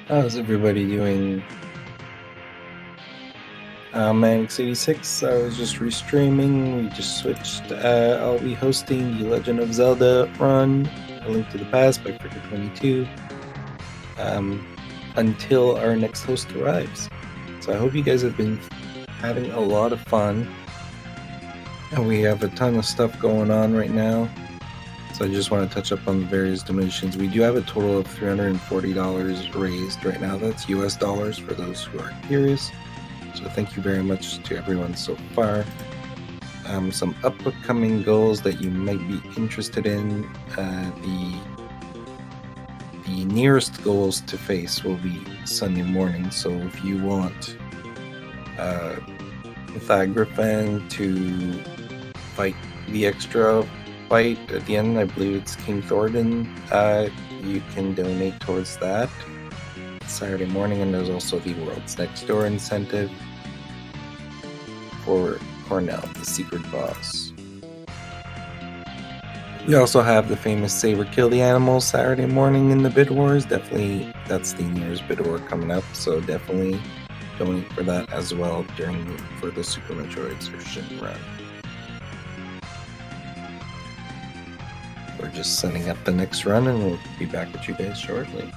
How's everybody doing? Manix86, I was just restreaming. We just switched. I'll be hosting the Legend of Zelda run, A Link to the Past by Fricker22, until our next host arrives. So I hope you guys have been having a lot of fun. And we have a ton of stuff going on right now. So I just want to touch up on the various donations. We do have a total of $340 raised right now. That's US dollars for those who are curious. So thank you very much to everyone so far. Some upcoming goals that you might be interested in. The nearest goals to face will be Sunday morning. So if you want Thad Griffin to fight the extra fight at the end, I believe it's King Thornton, you can donate towards that Saturday morning. And there's also the World's Next Door incentive for Cornell, the secret boss. We also have the famous Saber Kill the Animals Saturday morning in the Bid Wars. Definitely, that's the nearest Bid War coming up, so definitely donate for that as well for the Super Metroid Exertion run. We're just setting up the next run, and we'll be back with you guys shortly.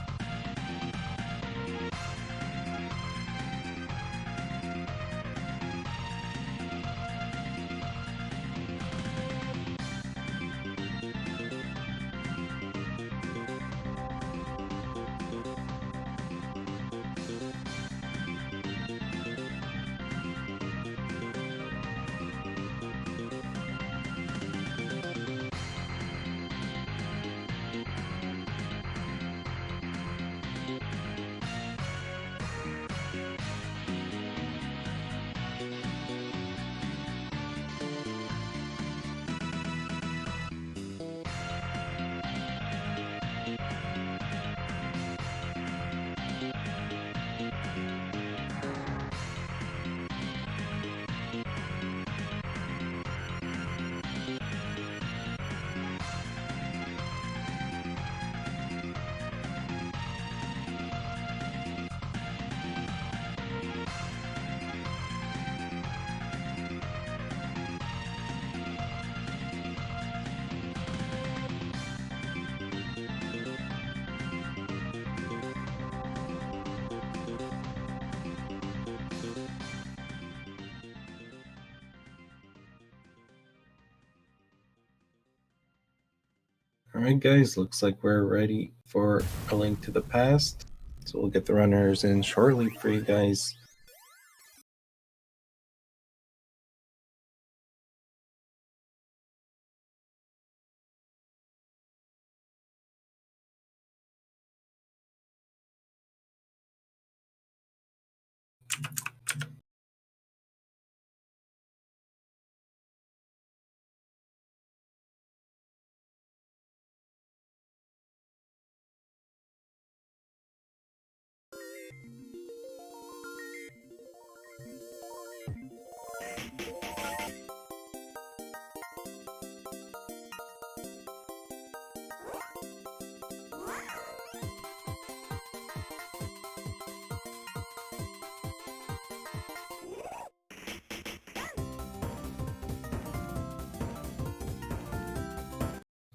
Alright guys, looks like we're ready for A Link to the Past. So we'll get the runners in shortly for you guys.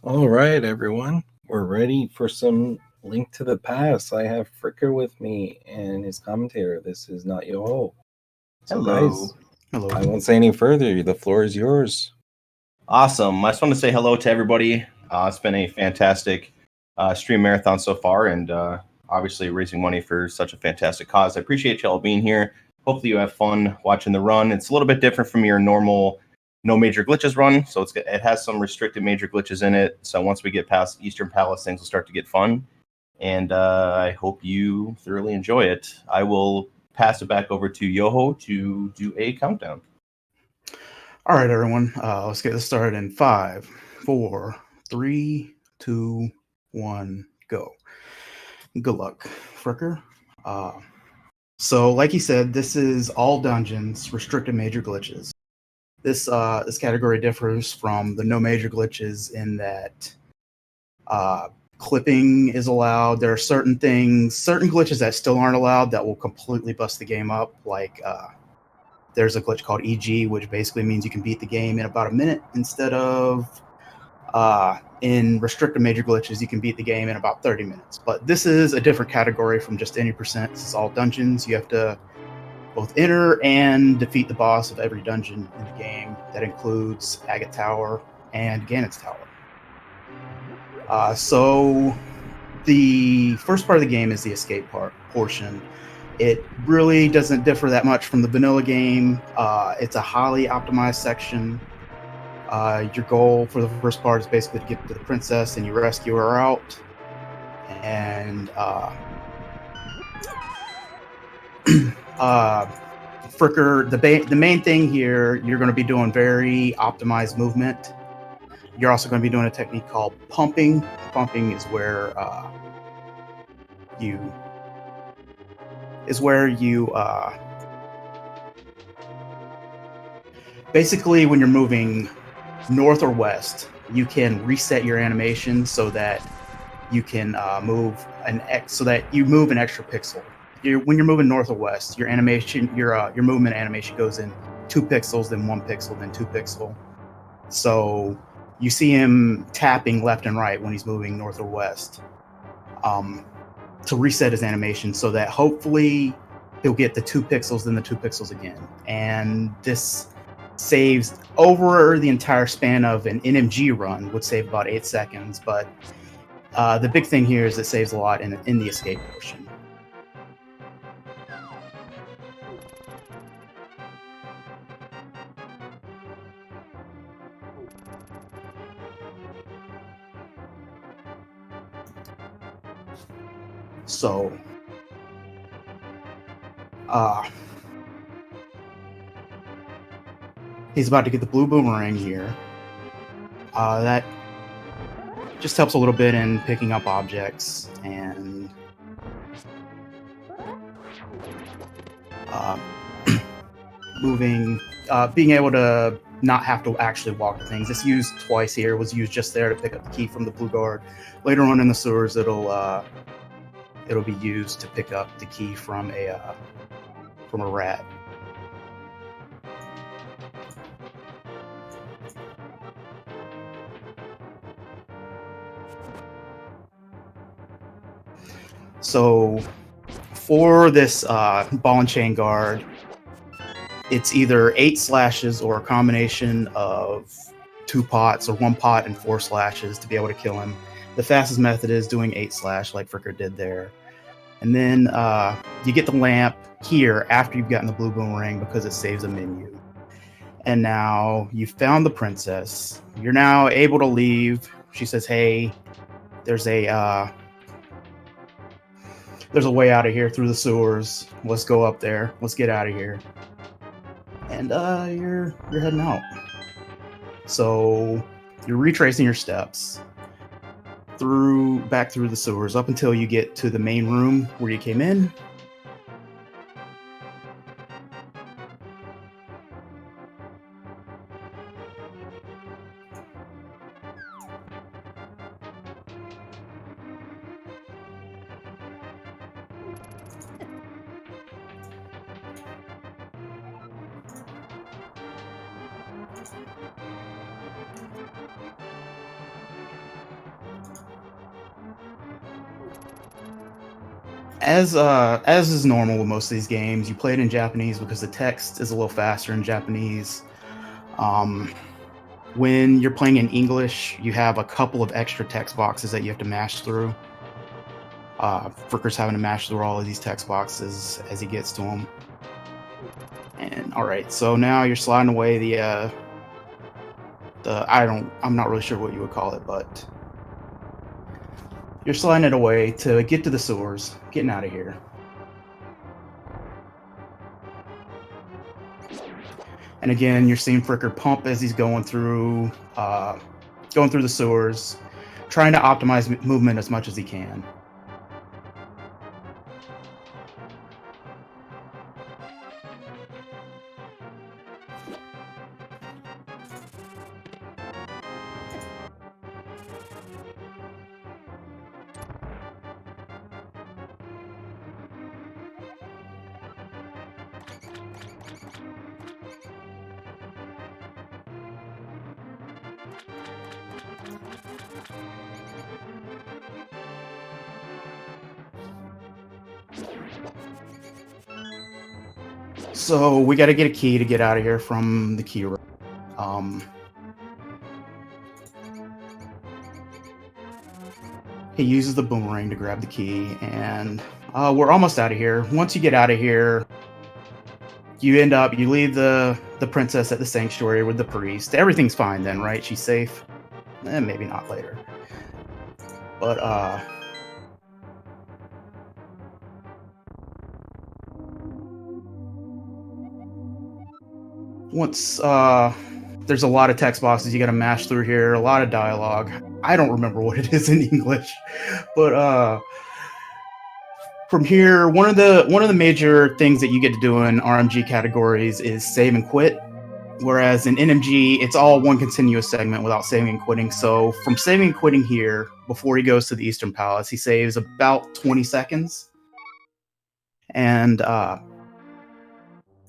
All right, everyone, we're ready for some Link to the Past. I have Fricker with me and his commentator. This is Not Yo-Ho. So Hello. guys, Hello. I won't say any further. The floor is yours. Awesome. I just want to say hello to everybody. It's been a fantastic stream marathon so far, and obviously raising money for such a fantastic cause. I appreciate you all being here. Hopefully you have fun watching the run. It's a little bit different from your normal no major glitches run, so it has some restricted major glitches in it. So once we get past Eastern Palace, things will start to get fun, and I hope you thoroughly enjoy it. I will pass it back over to Yoho to do a countdown. All right, everyone. Let's get this started in 5, 4, 3, 2, 1, go. Good luck, Fricker. So, like he said, this is all dungeons, restricted major glitches. This category differs from the no major glitches in that Clipping is allowed. There are certain things, certain glitches that still aren't allowed that will completely bust the game up. Like there's a glitch called EG, which basically means you can beat the game in about a minute instead of in restricted major glitches, you can beat the game in about 30 minutes. But this is a different category from just any percent. This is all dungeons. You have to both enter and defeat the boss of every dungeon in the game. That includes Agate Tower and Ganon's Tower. So the first part of the game is the escape portion. It really doesn't differ that much from the vanilla game. It's a highly optimized section. Your goal for the first part is basically to get to the princess and you rescue her out. And Fricker, the main thing here, you're going to be doing very optimized movement. You're also going to be doing a technique called pumping. Pumping is where you basically, when you're moving north or west, you can reset your animation so that you can move an extra pixel. When you're moving north or west, your animation, your movement animation goes in 2 pixels, then 1 pixel, then 2 pixel. So you see him tapping left and right when he's moving north or west to reset his animation, so that hopefully he'll get the 2 pixels, then the 2 pixels again. And this saves over the entire span of an NMG run, would save about 8 seconds. But the big thing here is it saves a lot in the escape portion. So, he's about to get the blue boomerang here. That just helps a little bit in picking up objects and moving, being able to not have to actually walk to things. It's used twice here. It was used just there to pick up the key from the blue guard. Later on in the sewers, it'll be used to pick up the key from a rat. So for this ball and chain guard, it's either 8 slashes or a combination of 2 pots or 1 pot and 4 slashes to be able to kill him. The fastest method is doing 8 slash like Fricker did there. And then you get the lamp here after you've gotten the blue boomerang because it saves a menu. And now you've found the princess. You're now able to leave. She says, hey, there's a way out of here through the sewers. Let's go up there. Let's get out of here. And you're heading out. So you're retracing your steps back through the sewers up until you get to the main room where you came in. As is normal with most of these games, you play it in Japanese because the text is a little faster in Japanese. When you're playing in English, you have a couple of extra text boxes that you have to mash through. Fricker's having to mash through all of these text boxes as he gets to them. And all right, so now you're sliding away the I'm not really sure what you would call it, but you're sliding it away to get to the sewers, getting out of here. And again, you're seeing Fricker pump as he's going through the sewers, trying to optimize movement as much as he can. So we got to get a key to get out of here from the key room. He uses the boomerang to grab the key, and we're almost out of here. Once you get out of here, you leave the princess at the sanctuary with the priest. Everything's fine then, right? She's safe. Maybe not later. But once there's a lot of text boxes you got to mash through here, a lot of dialogue. I don't remember what it is in English, but from here, one of the major things that you get to do in RMG categories is save and quit. Whereas in NMG, it's all one continuous segment without saving and quitting. So from saving and quitting here, before he goes to the Eastern Palace, he saves about 20 seconds. And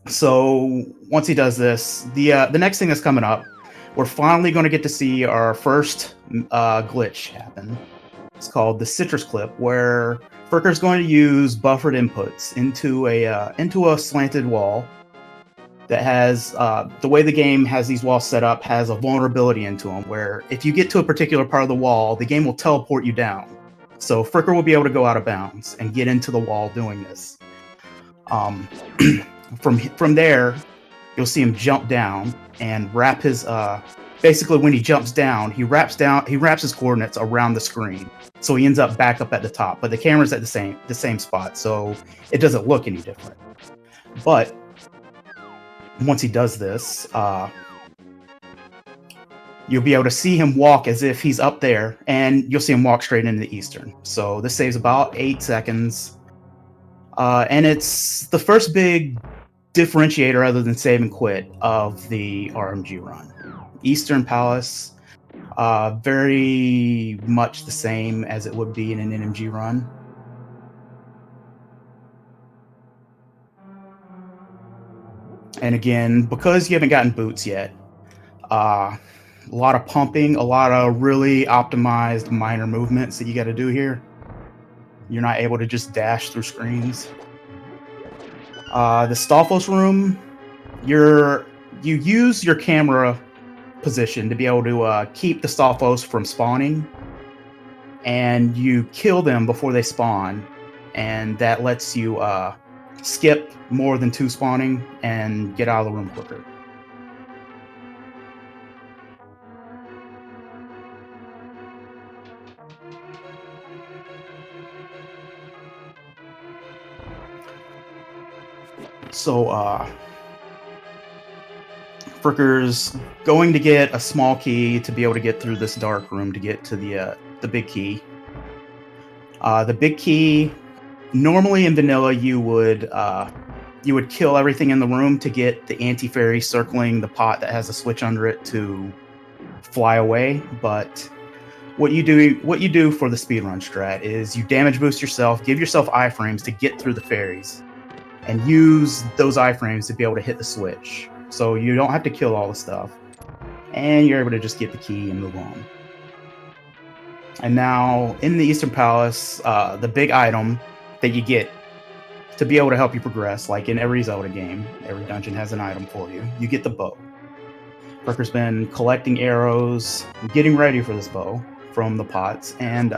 so once he does this, the next thing that's coming up, we're finally going to get to see our first glitch happen. It's called the citrus clip, where Fricker's going to use buffered inputs into a slanted wall that has the way the game has these walls set up has a vulnerability into them, where if you get to a particular part of the wall, the game will teleport you down. So Fricker will be able to go out of bounds and get into the wall doing this. From there, you'll see him jump down and wrap his basically when he jumps down, he wraps his coordinates around the screen. So he ends up back up at the top, but the camera's at the same spot, so it doesn't look any different. But once he does this, you'll be able to see him walk as if he's up there, and you'll see him walk straight into the Eastern. So this saves about 8 seconds. And it's the first big differentiator other than save and quit of the RMG run. Eastern Palace, very much the same as it would be in an NMG run. And again, because you haven't gotten boots yet, a lot of pumping, a lot of really optimized minor movements that you got to do here. You're not able to just dash through screens. The Stalfos room, you use your camera position to be able to keep the Stalfos from spawning, and you kill them before they spawn, and that lets you skip more than 2 spawning and get out of the room quicker. So Fricker's going to get a small key to be able to get through this dark room to get to the big key. The big key, normally in vanilla, you would kill everything in the room to get the anti-fairy circling the pot that has a switch under it to fly away. But what you do for the speedrun strat is you damage boost yourself, give yourself iframes to get through the fairies, and use those iframes to be able to hit the switch. So you don't have to kill all the stuff, and you're able to just get the key and move on. And now in the Eastern Palace, the big item that you get to be able to help you progress, like in every Zelda game, every dungeon has an item for you. You get the bow. Fricker's been collecting arrows, getting ready for this bow from the pots, and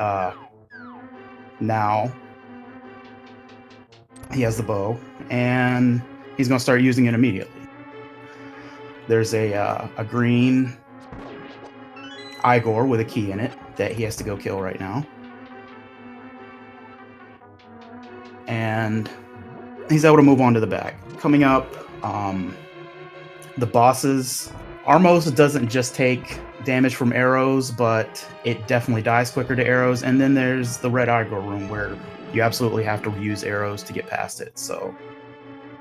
now he has the bow, and he's going to start using it immediately. There's a green Igor with a key in it that he has to go kill right now. And he's able to move on to the back. Coming up, the bosses. Armos doesn't just take damage from arrows, but it definitely dies quicker to arrows. And then there's the red Igor room where you absolutely have to use arrows to get past it. So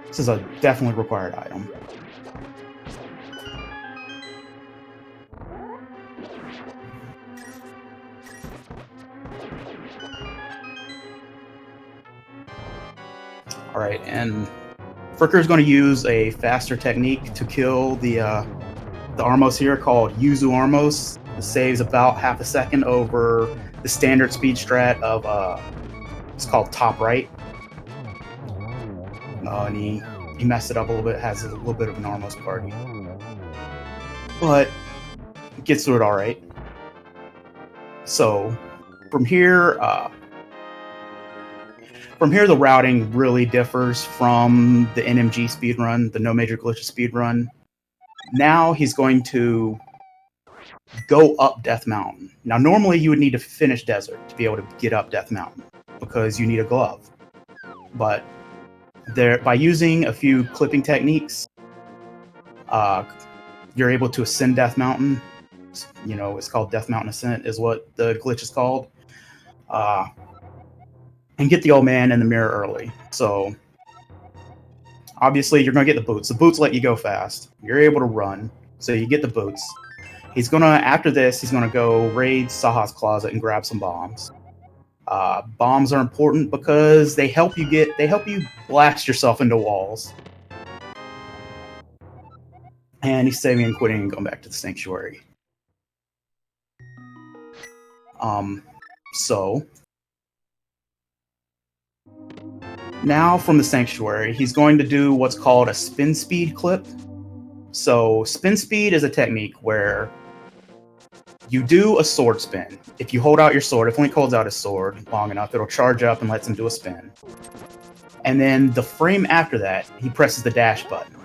this is a definitely required item. All right, and Fricker is going to use a faster technique to kill the the Armos here called Yuzu Armos. It saves about half a second over the standard speed strat of it's called top right. And he messed it up a little bit, has a little bit of an Armos party. But gets through it all right. So from here the routing really differs from the NMG speedrun, the No Major Glitches speedrun. Now he's going to go up Death Mountain. Now normally you would need to finish Desert to be able to get up Death Mountain because you need a glove. But by using a few clipping techniques, you're able to ascend Death Mountain. You know, it's called Death Mountain Ascent is what the glitch is called. And get the old man in the mirror early. So obviously you're going to get the boots. The boots let you go fast. You're able to run, so you get the boots. After this, he's going to go raid Saha's closet and grab some bombs. Bombs are important because they help you blast yourself into walls. And he's saving and quitting and going back to the sanctuary. So now from the sanctuary, he's going to do what's called a spin speed clip. So spin speed is a technique where you do a sword spin. If you hold out your sword, if Link holds out his sword long enough, it'll charge up and lets him do a spin. And then the frame after that, he presses the dash button.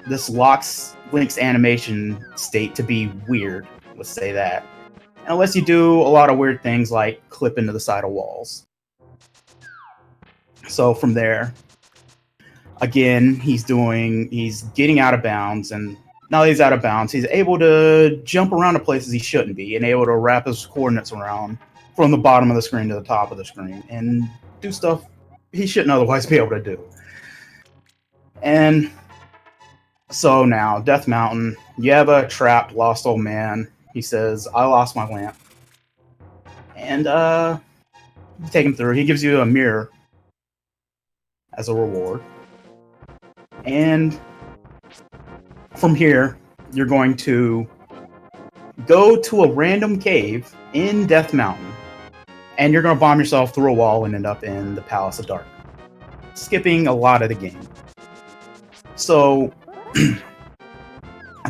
This locks Link's animation state to be weird, let's say that. Unless you do a lot of weird things like clip into the side of walls. So from there, again, he's getting out of bounds, and now that he's out of bounds, he's able to jump around to places he shouldn't be and able to wrap his coordinates around from the bottom of the screen to the top of the screen and do stuff he shouldn't otherwise be able to do. And so now, Death Mountain, you have a trapped, lost old man. He says, I lost my lamp. And you take him through. He gives you a mirror as a reward. And from here, you're going to go to a random cave in Death Mountain, and you're going to bomb yourself through a wall and end up in the Palace of Dark, skipping a lot of the game. So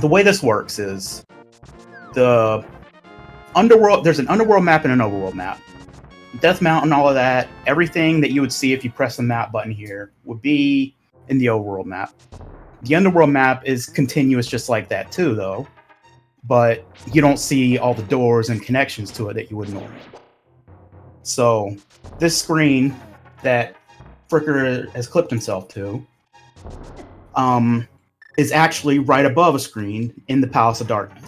the way this works is there's an underworld map and an overworld map. Death Mountain, all of that, everything that you would see if you press the map button here would be in the overworld map. The underworld map is continuous just like that too, though, but you don't see all the doors and connections to it that you would normally. So this screen that Fricker has clipped himself to is actually right above a screen in the Palace of Darkness.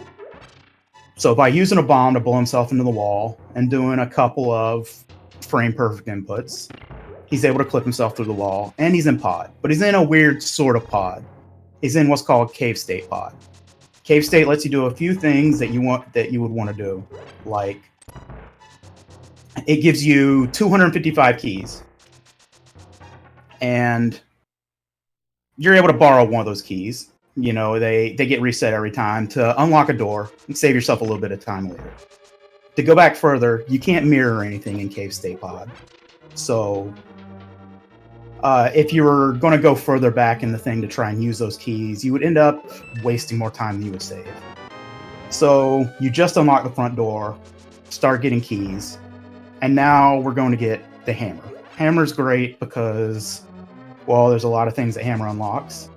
So by using a bomb to blow himself into the wall and doing a couple of frame perfect inputs, he's able to clip himself through the wall, and he's in pod. But he's in a weird sort of pod. He's in what's called Cave State pod. Cave State lets you do a few things that you would want to do. Like, it gives you 255 keys. And you're able to borrow one of those keys. You know, they get reset every time to unlock a door and save yourself a little bit of time later. To go back further, you can't mirror anything in Cave State pod. So if you were going to go further back in the thing to try and use those keys, you would end up wasting more time than you would save. So you just unlock the front door, start getting keys, and now we're going to get the hammer. Hammer's great because, well, there's a lot of things that hammer unlocks.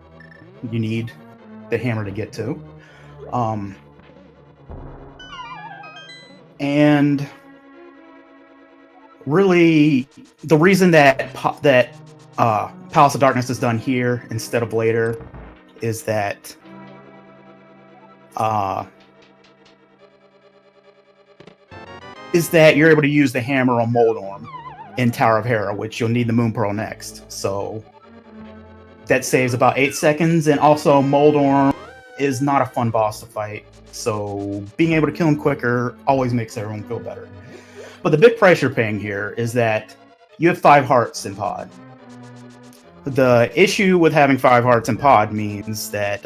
You need the hammer to get to. And really, the reason that Palace of Darkness is done here instead of later is that you're able to use the hammer on Moldorm in Tower of Hera, which you'll need the Moon Pearl next. So that saves about 8 seconds, and also Moldorm is not a fun boss to fight, so being able to kill him quicker always makes everyone feel better. But the big price you're paying here is that you have 5 hearts in pod. The issue with having 5 hearts in pod means that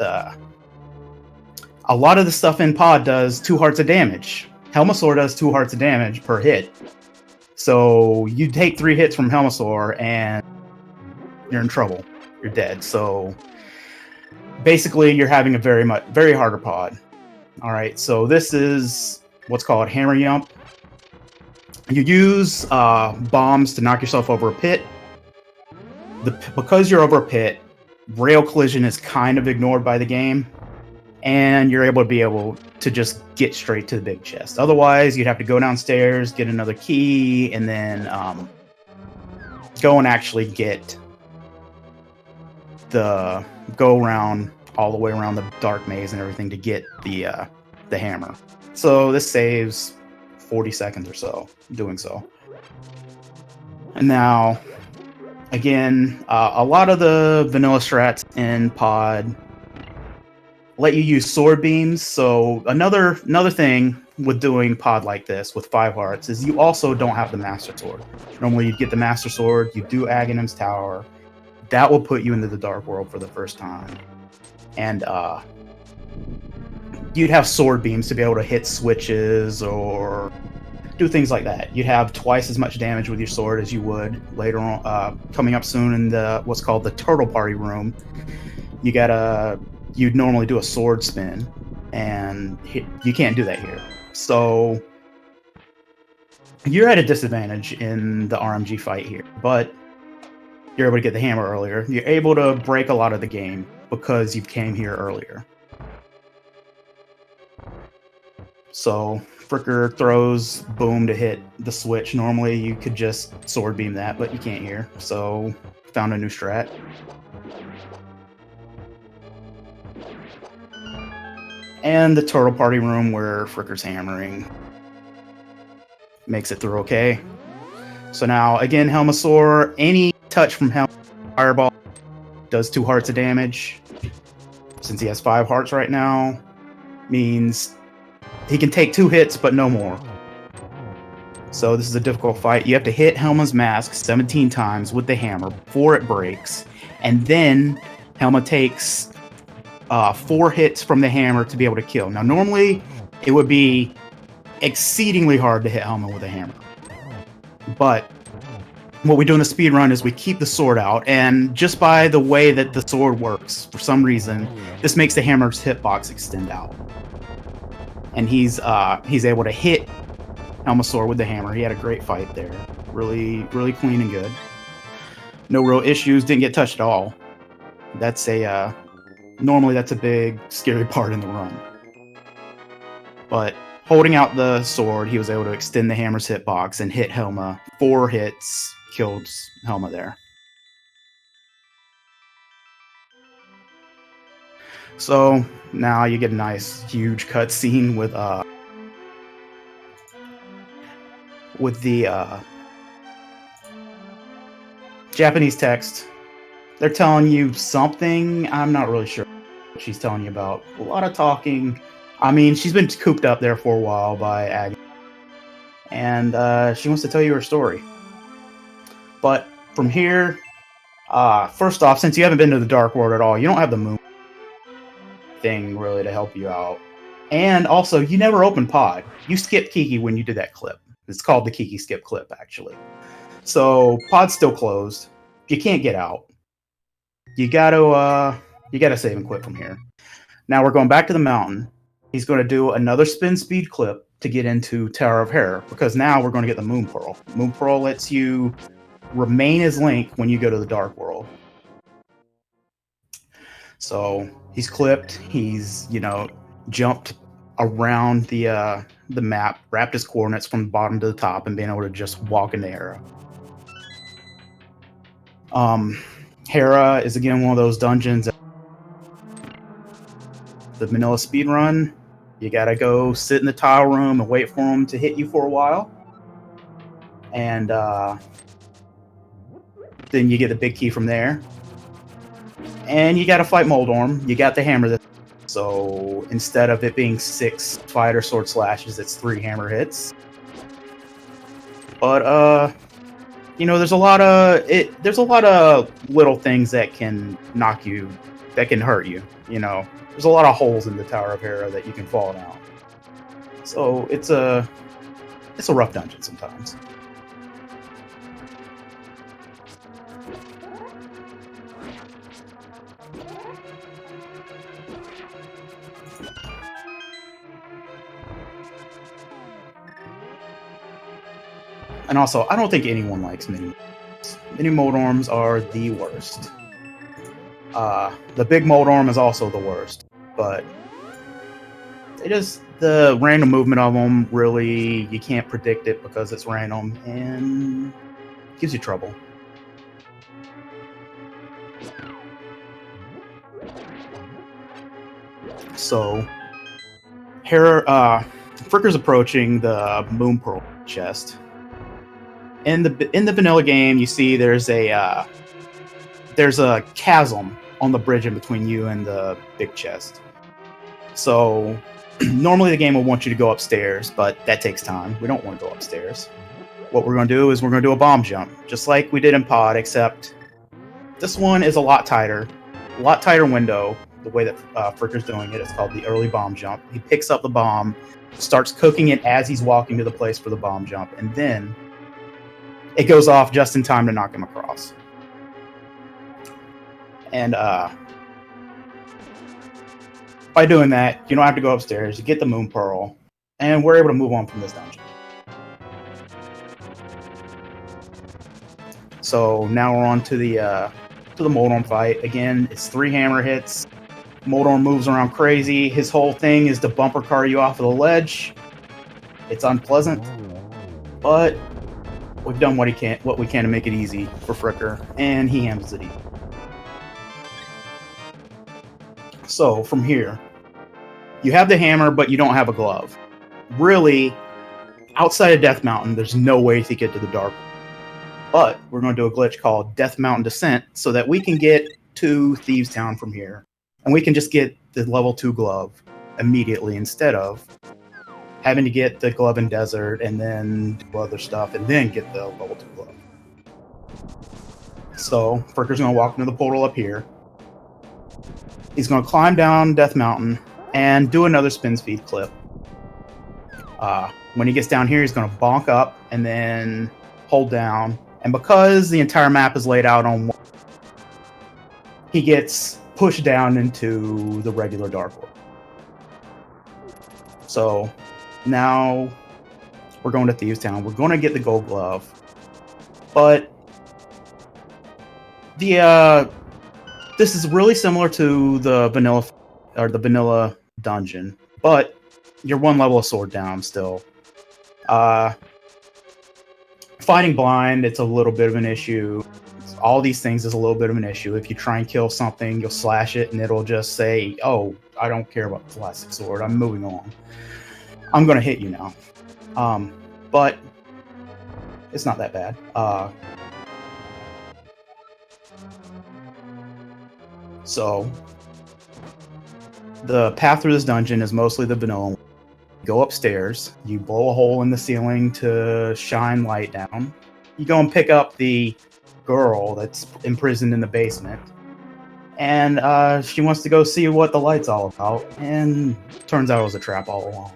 a lot of the stuff in Pod does 2 hearts of damage. Helmasaur does 2 hearts of damage per hit. So you take 3 hits from Helmasaur and you're in trouble. You're dead. So basically you're having a very harder pod. All right, so this is what's called Hammer Yump. You use bombs to knock yourself over a pit. Because you're over a pit, rail collision is kind of ignored by the game, and you're able to just get straight to the big chest. Otherwise, you'd have to go downstairs, get another key, and then go and actually go around all the way around the dark maze and everything to get the hammer. So this saves 40 seconds or so doing so. And now, again, a lot of the vanilla strats in Pod let you use sword beams. So another thing with doing Pod like this with 5 hearts is you also don't have the Master Sword. Normally you'd get the Master Sword, you do Aghanim's Tower. That will put you into the Dark World for the first time. And you'd have sword beams to be able to hit switches or do things like that. You'd have twice as much damage with your sword as you would later on. Coming up soon in the what's called the Turtle Party room, you'd normally do a sword spin, and you can't do that here. So you're at a disadvantage in the RMG fight here, but you're able to get the hammer earlier. You're able to break a lot of the game because you came here earlier. So Fricker throws boom to hit the switch. Normally you could just sword beam that, but you can't here. So found a new strat. And the Turtle Party room where Fricker's hammering makes it through okay. So now again, Helmasaur, any touch from Fireball does 2 hearts of damage. Since he has 5 hearts right now, means he can take 2 hits, but no more. So this is a difficult fight. You have to hit Helma's mask 17 times with the hammer before it breaks. And then Helma takes 4 hits from the hammer to be able to kill. Now, normally it would be exceedingly hard to hit Helma with a hammer. But what we do in the speed run is we keep the sword out, and just by the way that the sword works, for some reason, this makes the hammer's hitbox extend out. And he's able to hit Helmasaur with the hammer. He had a great fight there. Really, really clean and good. No real issues, didn't get touched at all. Normally that's a big, scary part in the run. But holding out the sword, he was able to extend the hammer's hitbox and hit Helma. 4 hits, killed Helma there. So now you get a nice, huge cutscene with the Japanese text. They're telling you something. I'm not really sure what she's telling you about. A lot of talking. I mean, she's been cooped up there for a while by Aggie. And she wants to tell you her story. But from here, first off, since you haven't been to the Dark World at all, you don't have the moon thing really to help you out. And also, you never opened Pod. You skipped Kiki when you did that clip. It's called the Kiki skip clip, actually. So Pod's still closed. You can't get out. You gotta save and quit from here. Now we're going back to the mountain. He's going to do another spin speed clip to get into Tower of Hair, because now we're going to get the Moon Pearl. Moon Pearl lets you remain as Link when you go to the Dark World. So he's clipped. He's jumped around the map, wrapped his coordinates from the bottom to the top, and being able to just walk into Hera. Hera is again one of those dungeons. The vanilla speedrun, you gotta go sit in the tile room and wait for him to hit you for a while. And then you get the big key from there. And you gotta fight Moldorm. You got the hammer. So instead of it being 6 fighter sword slashes, it's 3 hammer hits. But there's a lot of little things that can knock you that can hurt you. You know, there's a lot of holes in the Tower of Hera that you can fall down. So it's a rough dungeon sometimes. And also, I don't think anyone likes mini molds. Mini mold are the worst. The big mold arm is also the worst, but the random movement of them, really, you can't predict it because it's random and gives you trouble. So, Fricker's approaching the Moon Pearl chest. In the vanilla game, you see there's a chasm on the bridge in between you and the big chest. So normally the game will want you to go upstairs, but that takes time. We don't want to go upstairs. What we're going to do is we're going to do a bomb jump, just like we did in Pod, except this one is a lot tighter window. The way that Fricker's doing it, it's called the early bomb jump. He picks up the bomb, starts cooking it as he's walking to the place for the bomb jump, and then it goes off just in time to knock him across. And by doing that, you don't have to go upstairs. You get the Moon Pearl, and we're able to move on from this dungeon. So now we're on to the Moldorm fight. Again, it's 3 hammer hits. Moldorm moves around crazy. His whole thing is to bumper car you off of the ledge. It's unpleasant, but we've done what we can to make it easy for Fricker, and he handles it easy. So from here, you have the hammer, but you don't have a glove. Really, outside of Death Mountain, there's no way to get to the Dark. But we're going to do a glitch called Death Mountain Descent so that we can get to Thieves Town from here. And we can just get the level 2 glove immediately instead of having to get the glove in Desert and then do other stuff and then get the level 2 glove. So Fricker's going to walk into the portal up here. He's going to climb down Death Mountain and do another spin speed clip. When he gets down here, he's going to bonk up and then hold down. And because the entire map is laid out on one, he gets pushed down into the regular Dark World. So now we're going to Thieves Town. We're going to get the gold glove. But this is really similar to the vanilla dungeon, but you're 1 level of sword down still. Fighting blind, it's a little bit of an issue. All these things is a little bit of an issue. If you try and kill something, you'll slash it and it'll just say, "Oh, I don't care about the plastic sword. I'm moving on. I'm going to hit you now." But it's not that bad. So the path through this dungeon is mostly the vanilla. You go upstairs, you blow a hole in the ceiling to shine light down. You go and pick up the girl that's imprisoned in the basement. And she wants to go see what the light's all about. And turns out it was a trap all along.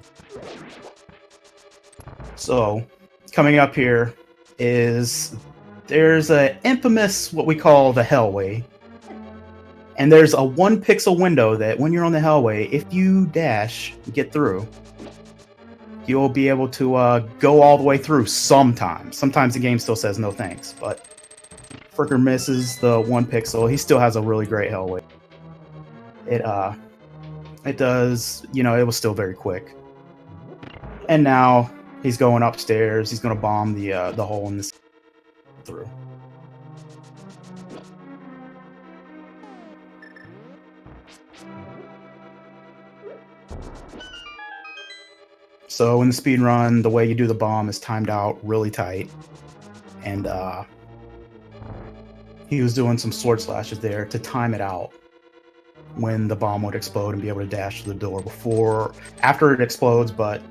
So coming up here is there's an infamous, what we call the Hellway. And there's a 1 pixel window that when you're on the Hellway, if you dash, get through, you'll be able to go all the way through sometimes. Sometimes the game still says no thanks, but Fricker misses the 1 pixel. He still has a really great Hellway. It does, it was still very quick. And now he's going upstairs. He's going to bomb the hole in this through. So in the speed run, the way you do the bomb is timed out really tight. And he was doing some sword slashes there to time it out when the bomb would explode and be able to dash to the door after it explodes, but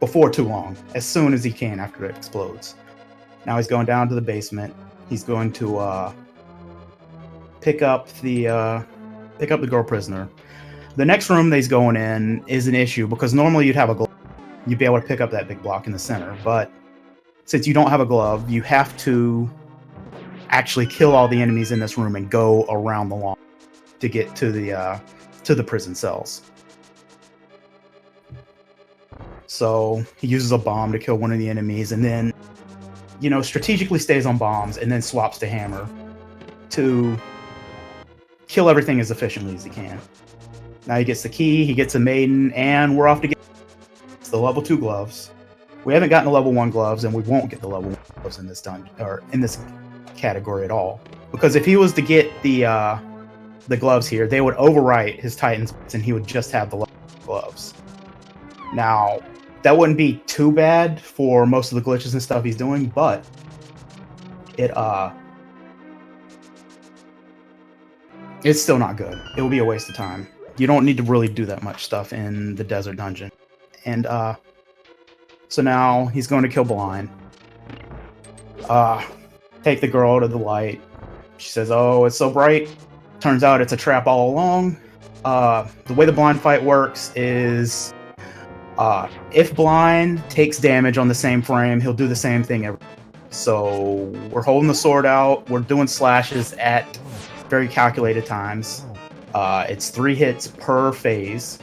before too long, as soon as he can after it explodes. Now he's going down to the basement. He's going to pick up the pick up the girl prisoner. The next room that he's going in is an issue because normally you'd have a glove. You'd be able to pick up that big block in the center. But since you don't have a glove, you have to actually kill all the enemies in this room and go around the lawn to get to the prison cells. So he uses a bomb to kill one of the enemies and then, strategically stays on bombs and then swaps to hammer to kill everything as efficiently as he can. Now he gets the key, he gets a maiden, and we're off to get the level 2 gloves. We haven't gotten the level 1 gloves, and we won't get the level 1 gloves in this dungeon or in this category at all. Because if he was to get the gloves here, they would overwrite his Titan's and he would just have the level 1 gloves. Now, that wouldn't be too bad for most of the glitches and stuff he's doing, but it's still not good. It will be a waste of time. You don't need to really do that much stuff in the desert dungeon. And so now he's going to kill Blind. Take the girl to the light. She says, "Oh, it's so bright." Turns out it's a trap all along. The way the Blind fight works is if Blind takes damage on the same frame, he'll do the same thing So we're holding the sword out. We're doing slashes at very calculated times. It's 3 hits per phase.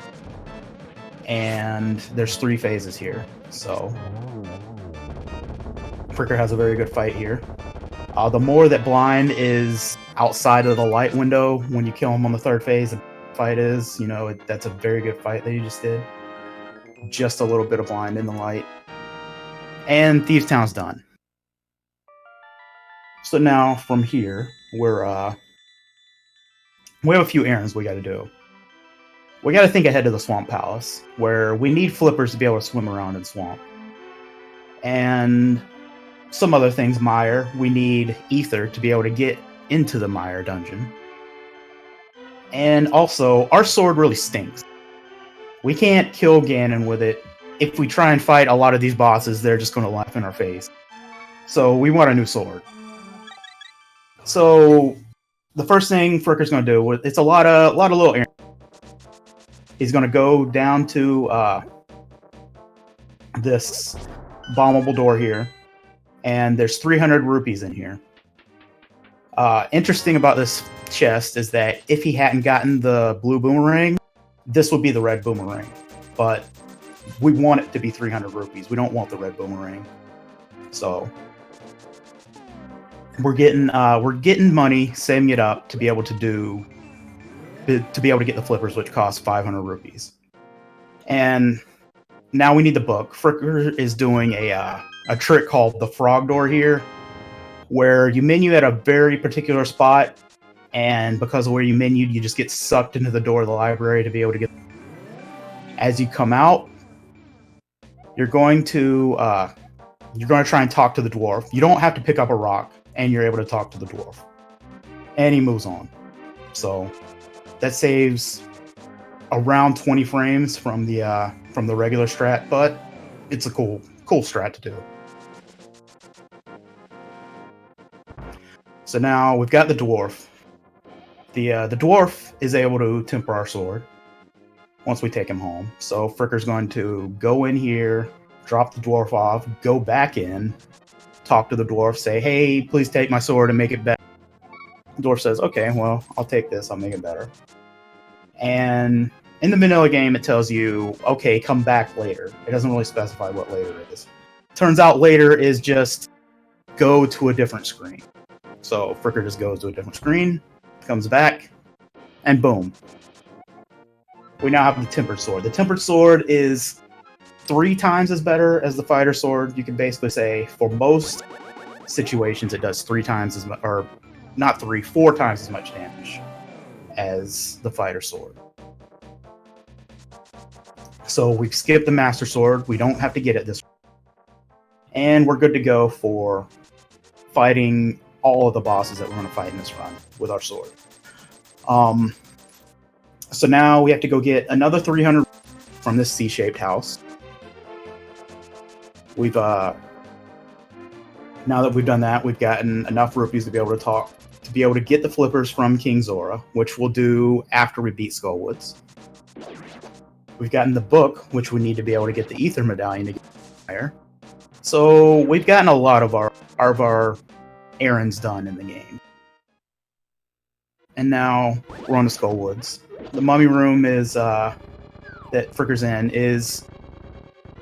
And there's 3 phases here. So Fricker has a very good fight here. The more that Blind is outside of the light window when you kill him on the 3rd phase, the fight is, that's a very good fight that you just did. Just a little bit of Blind in the light. And Thieves Town's done. So now from here, we have a few errands we got to do. We got to think ahead to the Swamp Palace, where we need flippers to be able to swim around in swamp. And some other things, Mire. We need ether to be able to get into the Mire dungeon. And also, our sword really stinks. We can't kill Ganon with it. If we try and fight a lot of these bosses, they're just going to laugh in our face. So we want a new sword. So the first thing Fricker's going to do, it's a lot of little errands. He's going to go down to this bombable door here, and there's 300 rupees in here. Interesting about this chest is that if he hadn't gotten the blue boomerang, this would be the red boomerang. But we want it to be 300 rupees. We don't want the red boomerang. So we're getting money, saving it up to be able to get the flippers, which cost 500 rupees. And now we need the book. Fricker is doing a trick called the frog door here, where you menu at a very particular spot, and because of where you menued, you just get sucked into the door of the library to be able to get. As you come out, you're going to try and talk to the dwarf. You don't have to pick up a rock, and you're able to talk to the dwarf. And he moves on. So that saves around 20 frames from the regular strat, but it's a cool strat to do. So now we've got the dwarf. The dwarf is able to temper our sword once we take him home. So Fricker's going to go in here, drop the dwarf off, go back in, talk to the dwarf, say, "Hey, please take my sword and make it better." The dwarf says, "Okay, well, I'll take this, I'll make it better." And in the vanilla game, it tells you, "Okay, come back later." It doesn't really specify what later is. Turns out later is just go to a different screen. So Fricker just goes to a different screen, comes back, and boom. We now have the tempered sword. The tempered sword is 3 times as better as the fighter sword. You can basically say for most situations it does 3 times as much, or not 3, 4 times as much damage as the fighter sword. So we've skipped the master sword. We don't have to get it this way. And we're good to go for fighting all of the bosses that we're going to fight in this run with our sword. So now we have to go get another 300 from this C-shaped house. We've now that we've done that, we've gotten enough rupees to be able to talk to be able to get the flippers from King Zora, which we'll do after we beat Skullwoods. We've gotten the book, which we need to be able to get the Ether Medallion to get higher. So we've gotten a lot of our errands done in the game. And now we're on to Skullwoods. The mummy room is that Fricker's in is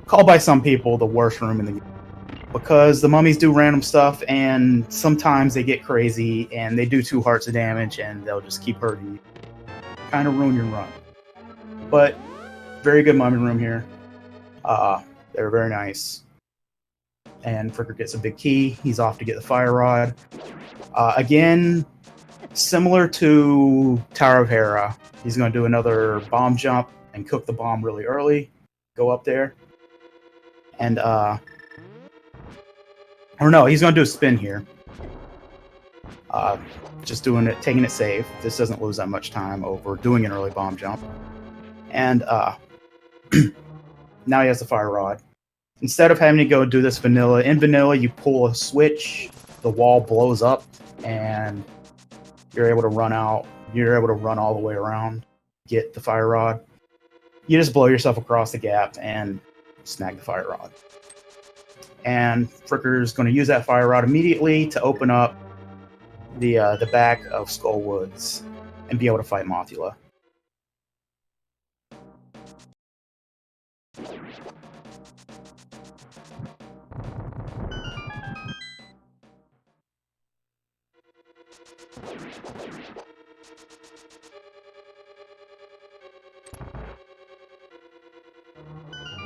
called by some people the worst room in the game. Because the mummies do random stuff, and sometimes they get crazy, and they do 2 hearts of damage, and they'll just keep hurting you. Kind of ruin your run. But, very good mummy room here. They're very nice. And Fricker gets a big key. He's off to get the fire rod. Again, similar to Tower of Hera, he's going to do another bomb jump and cook the bomb really early. Go up there. And, or no, he's going to do a spin here. Just doing it, taking it safe. This doesn't lose that much time over doing an early bomb jump. And now he has the fire rod. Instead of having to go do this vanilla, in vanilla you pull a switch, the wall blows up, and you're able to run out. You're able to run all the way around, get the fire rod. You just blow yourself across the gap and snag the fire rod. And Fricker's going to use that fire rod immediately to open up the back of Skullwoods and be able to fight Mothula.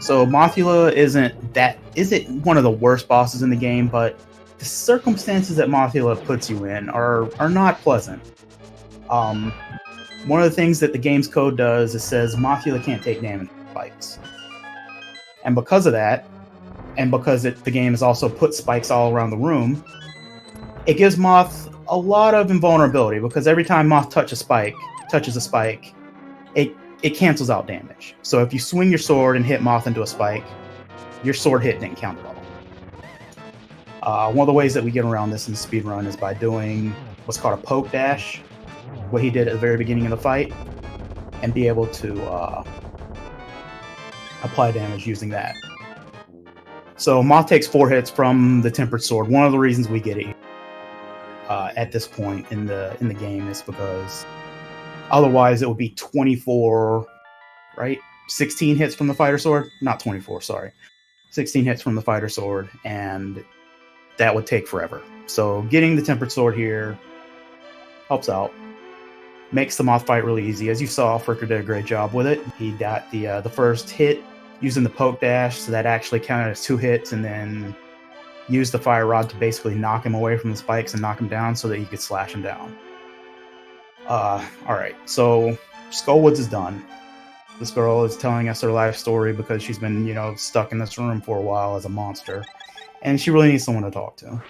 So Mothula isn't one of the worst bosses in the game, but the circumstances that Mothula puts you in are not pleasant. One of the things that the game's code does is says Mothula can't take damage from spikes. And because of that, and because the game has also put spikes all around the room, it gives Moth a lot of invulnerability, because every time Moth touches a spike, it cancels out damage. So if you swing your sword and hit Moth into a spike, your sword hit didn't count at all. One of the ways that we get around this in the speedrun is by doing what's called a poke dash, what he did at the very beginning of the fight, and be able to apply damage using that. So Moth takes 4 hits from the Tempered Sword. One of the reasons we get it at this point in the game is because otherwise it would be 24, right? 16 hits from the Fighter Sword? Not 24, sorry. 16 hits from the Fighter Sword, and that would take forever. So getting the Tempered Sword here helps out. Makes the Moth fight really easy. As you saw, Fricker did a great job with it. He got the first hit using the poke dash, so that actually counted as 2 hits, and then used the fire rod to basically knock him away from the spikes and knock him down so that you could slash him down. Alright, so Skullwoods is done. This girl is telling us her life story because she's been, stuck in this room for a while as a monster. And she really needs someone to talk to.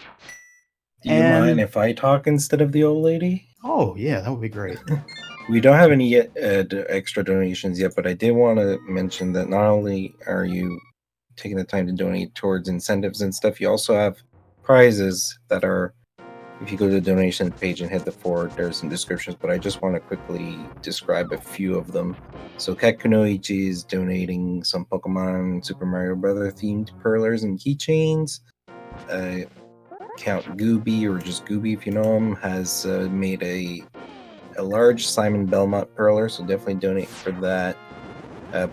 Do you mind if I talk instead of the old lady? Oh, yeah, that would be great. We don't have any extra donations yet, but I did want to mention that not only are you taking the time to donate towards incentives and stuff, you also have prizes that are, if you go to the donation page and hit the forward, there's some descriptions, but I just want to quickly describe a few of them. So Kat Kunoichi is donating some Pokemon Super Mario Brother themed perlers and keychains. Count Gooby, or just Gooby if you know him, has made a large Simon Belmont perler, so definitely donate for that.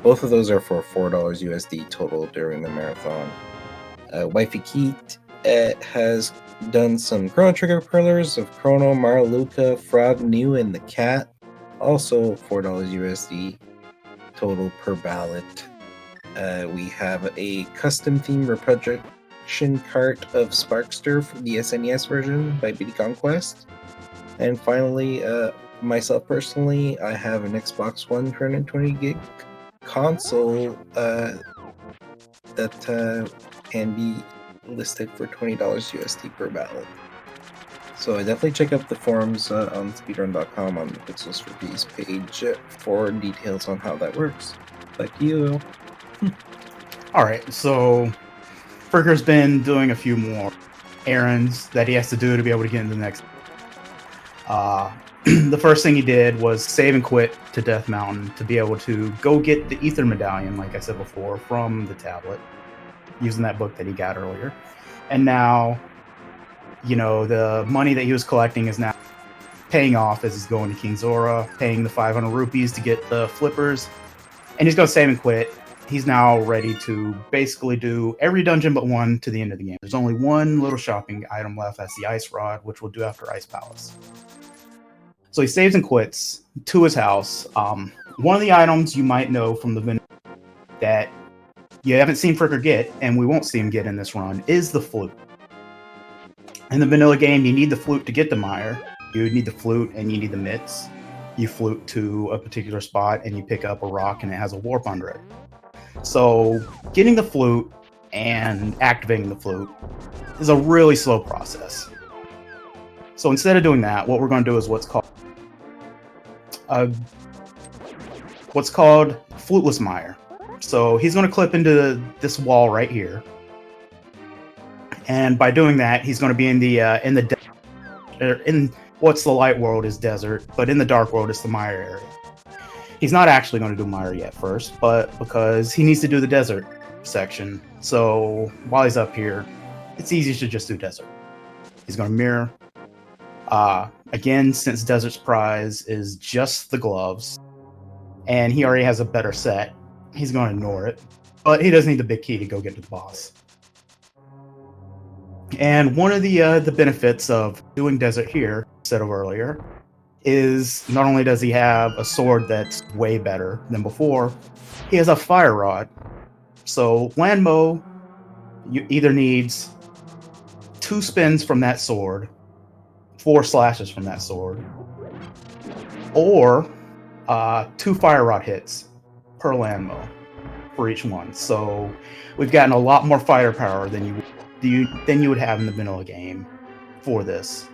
Both of those are for $4 USD total during the marathon. Wifey Keat has done some Chrono Trigger perlers of Chrono, Maraluca, Frog New, and the Cat. Also $4 USD total per ballot. We have a custom theme reproduction cart of Sparkster for the SNES version by BD Conquest. And finally, myself personally, I have an Xbox One 220 gig console that can be listed for $20 USD per ballot. So I definitely check out the forums on speedrun.com on the Pixels for Peace page for details on how that works. Back to you. Alright, so Fricker's been doing a few more errands that he has to do to be able to get into the next. The first thing he did was save and quit to Death Mountain to be able to go get the Ether Medallion, like I said before, from the tablet, using that book that he got earlier. And now, the money that he was collecting is now paying off as he's going to King Zora, paying the 500 rupees to get the flippers, and he's going to save and quit. He's now ready to basically do every dungeon but one to the end of the game. There's only one little shopping item left. That's the Ice Rod, which we'll do after Ice Palace. So he saves and quits to his house. One of the items you might know from the vanilla that you haven't seen Fricker get, and we won't see him get in this run, is the flute. In the vanilla game, you need the flute to get the mire. You need the flute and you need the mitts. You flute to a particular spot and you pick up a rock and it has a warp under it. So getting the flute and activating the flute is a really slow process. So instead of doing that, what we're going to do is what's called fluteless mire. So he's going to clip into this wall right here, and by doing that, he's going to be in what's the light world is desert, but in the dark world is the mire area. He's not actually going to do mire yet first, but because he needs to do the desert section, so while he's up here, it's easy to just do desert. He's going to mirror. Again, since Desert's prize is just the gloves, and he already has a better set, he's going to ignore it. But he does need the big key to go get to the boss. And one of the benefits of doing desert here, instead of earlier, is not only does he have a sword that's way better than before, he has a fire rod. So Landmo either needs 2 spins from that sword, 4 slashes from that sword, or 2 fire rod hits per Landmo for each one. So we've gotten a lot more firepower than you would have in the vanilla game for this.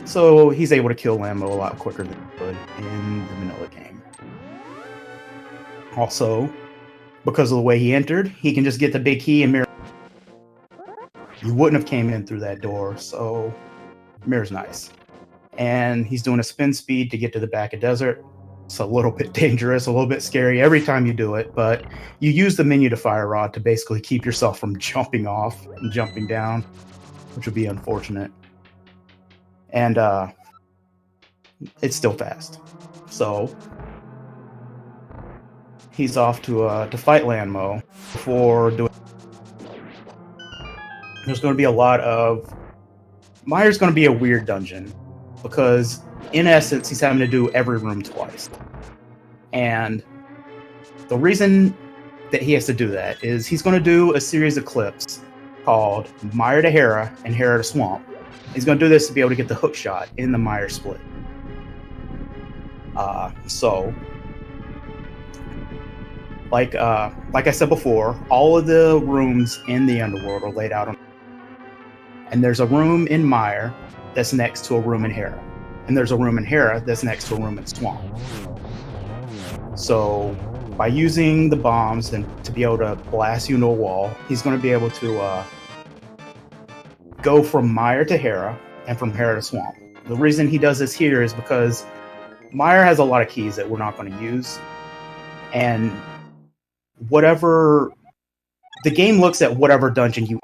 So he's able to kill Landmo a lot quicker than he would in the vanilla game. Also, because of the way he entered, he can just get the big key and mirror. You wouldn't have came in through that door, so mirror's nice. And he's doing a spin speed to get to the back of desert. It's a little bit dangerous, a little bit scary every time you do it, but you use the menu to fire rod to basically keep yourself from jumping off and jumping down, which would be unfortunate. And it's still fast. So he's off to fight Landmo before doing. There's going to be a lot of. Mire's going to be a weird dungeon because, in essence, he's having to do every room twice. And the reason that he has to do that is he's going to do a series of clips called Mire to Hera and Hera to Swamp. He's going to do this to be able to get the hook shot in the mire split. So, like I said before, all of the rooms in the underworld are laid out on. And there's a room in Mire that's next to a room in Hera. And there's a room in Hera that's next to a room in Swamp. So by using the bombs and to be able to blast you into a wall, he's going to be able to go from Mire to Hera and from Hera to Swamp. The reason he does this here is because Mire has a lot of keys that we're not going to use. And whatever the game looks at whatever dungeon you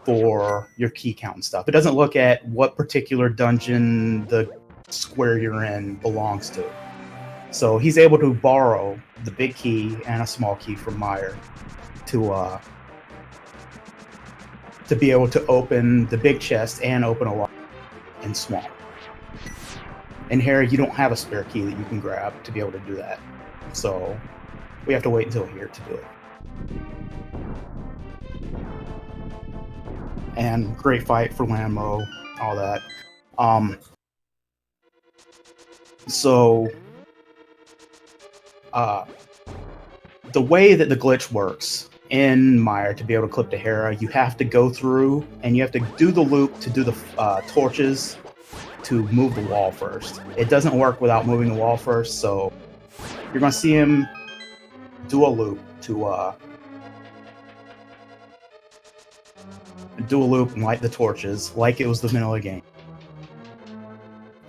for your key count and stuff. It doesn't look at what particular dungeon the square you're in belongs to. So he's able to borrow the big key and a small key from Mire to be able to open the big chest and open a lock in Swamp. In Hera, you don't have a spare key that you can grab to be able to do that. So we have to wait until here to do it. And great fight for Landmo, all that. So the way that the glitch works in Mire to be able to clip to Hera, you have to go through and you have to do the loop to do the torches to move the wall first. It doesn't work without moving the wall first, so you're going to see him do a loop to and light the torches like it was the vanilla game.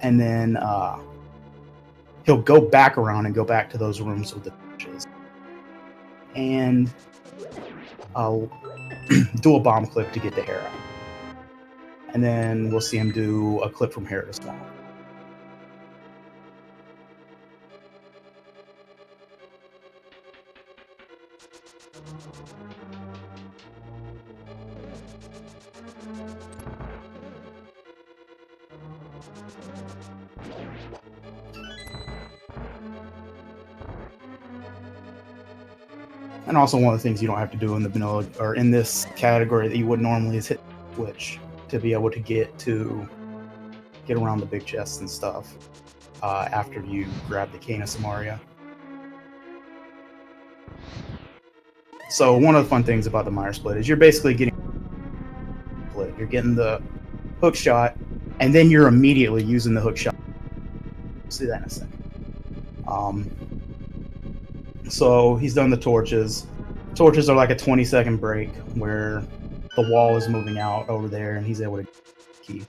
and then he'll go back around and go back to those rooms with the torches. And I'll do a bomb clip to get to Hera. And then we'll see him do a clip from Hera to Swamp. And also one of the things you don't have to do in the vanilla or in this category that you would normally is hit switch to be able to get around the big chests and stuff after you grab the Cane of Samaria. So one of the fun things about the Mire split is you're basically getting split. You're getting the hook shot, and then you're immediately using the hook shot. We'll see that in a second. So he's done the torches. Torches are like a 20-second break where the wall is moving out over there and he's able to key.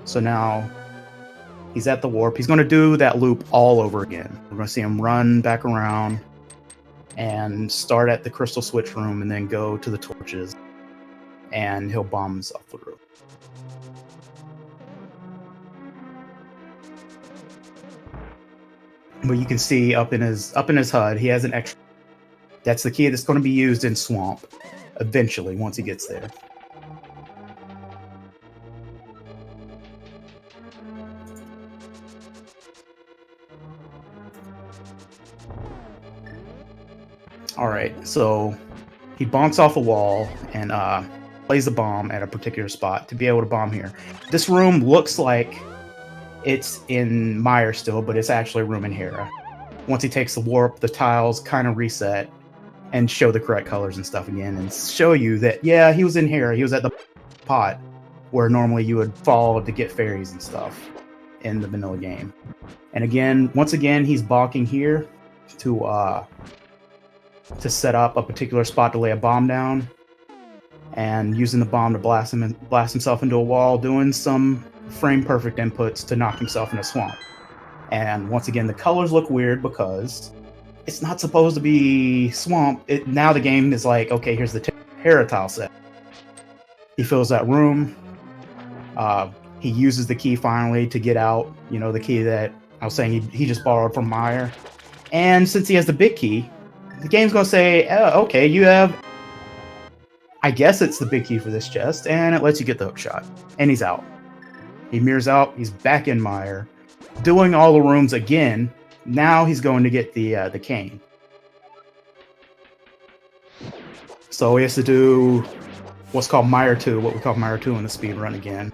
So now he's at the warp. He's going to do that loop all over again. We're going to see him run back around and start at the crystal switch room and then go to the torches. And he'll bomb himself through. But you can see up in his HUD, he has an extra. That's the key that's going to be used in Swamp eventually once he gets there. All right, so he bonks off a wall and plays a bomb at a particular spot to be able to bomb here. This room looks like it's in Mire still, but it's actually a room in Hera. Once he takes the warp, the tiles kind of reset and show the correct colors and stuff again and show you that, yeah, he was in Hera. He was at the pot where normally you would fall to get fairies and stuff in the vanilla game. And again, once again, he's bonking here to set up a particular spot to lay a bomb down. And using the bomb to blast himself into a wall, doing some frame perfect inputs to knock himself in a swamp. And once again, the colors look weird because it's not supposed to be swamp. Now the game is like, okay, here's the Hera tile set. He fills that room. He uses the key finally to get out. You know, the key that I was saying he just borrowed from Mire. And since he has the big key, the game's going to say, oh, okay, you have... I guess it's the big key for this chest, and it lets you get the hook shot. And he's out. He mirrors out. He's back in Mire, doing all the rooms again. Now he's going to get the cane. So he has to do what's called Mire 2, what we call Mire 2 in the speed run again.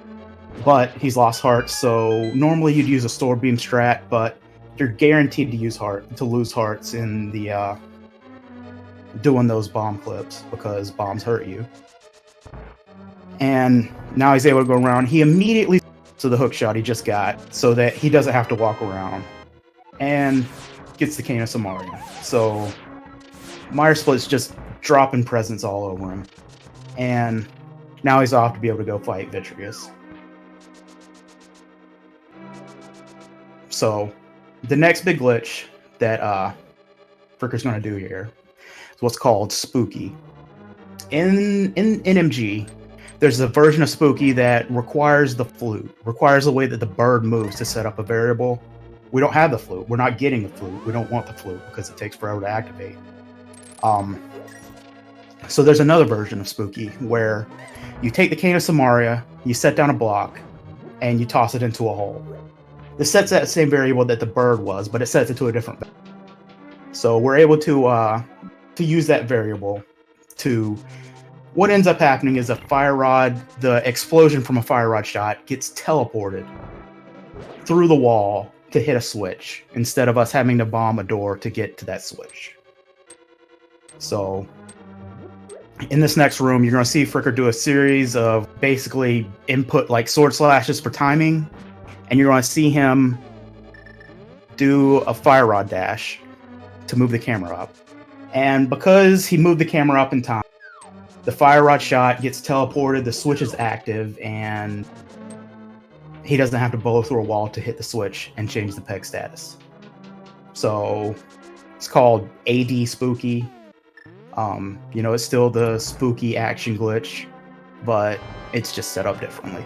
But he's lost hearts, so normally you'd use a store beam strat, but you're guaranteed to lose hearts in the doing those bomb clips because bombs hurt you. And now he's able to go around. He immediately to the hook shot he just got so that he doesn't have to walk around and gets the Cane of Samaria. So Mire Split's just dropping presents all over him. And now he's off to be able to go fight Vitreous. So the next big glitch that Fricker's going to do here is what's called Spooky. In NMG, there's a version of Spooky that requires the flute, requires the way that the bird moves to set up a variable. We don't have the flute. We're not getting the flute. We don't want the flute because it takes forever to activate. So there's another version of Spooky where you take the Cane of Samaria, you set down a block, and you toss it into a hole. This sets that same variable that the bird was, but it sets it to a different variable. So we're able to use that variable to... What ends up happening is the explosion from a fire rod shot gets teleported through the wall to hit a switch instead of us having to bomb a door to get to that switch. So in this next room, you're going to see Fricker do a series of basically input like sword slashes for timing, and you're going to see him do a fire rod dash to move the camera up. And because he moved the camera up in time, the fire rod shot gets teleported, the switch is active, and he doesn't have to blow through a wall to hit the switch and change the peg status. So it's called AD Spooky. It's still the spooky action glitch, but it's just set up differently.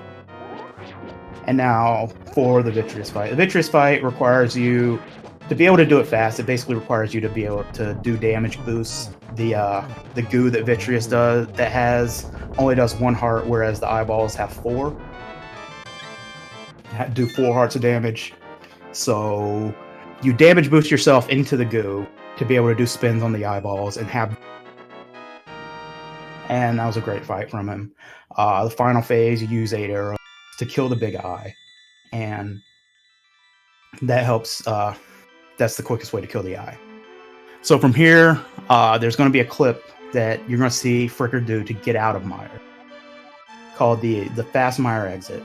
And now for the Vitreous fight. The Vitreous fight requires you to be able to do it fast. It basically requires you to be able to do damage boosts. The goo that Vitreous only does 1 heart, whereas the eyeballs have 4. Do 4 hearts of damage. So you damage boost yourself into the goo to be able to do spins on the eyeballs and that was a great fight from him. The final phase, you use 8 arrows to kill the big eye, and that helps. That's the quickest way to kill the eye. So from here, there's going to be a clip that you're going to see Fricker do to get out of Mire, called the fast Mire exit.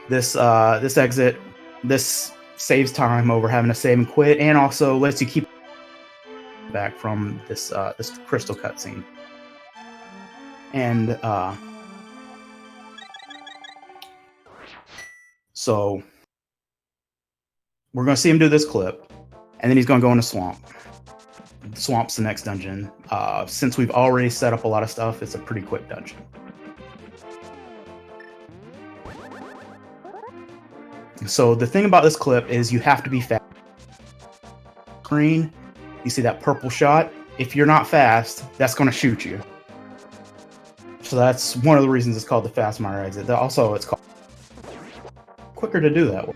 This exit, this saves time over having to save and quit, and also lets you keep back from this crystal cutscene. And so we're going to see him do this clip, and then he's going to go in the swamp. The swamp's the next dungeon. Since we've already set up a lot of stuff, it's a pretty quick dungeon. So the thing about this clip is you have to be fast. Screen, you see that purple shot? If you're not fast, that's going to shoot you. So that's one of the reasons it's called the fast Mire exit. Also, it's called quicker to do that.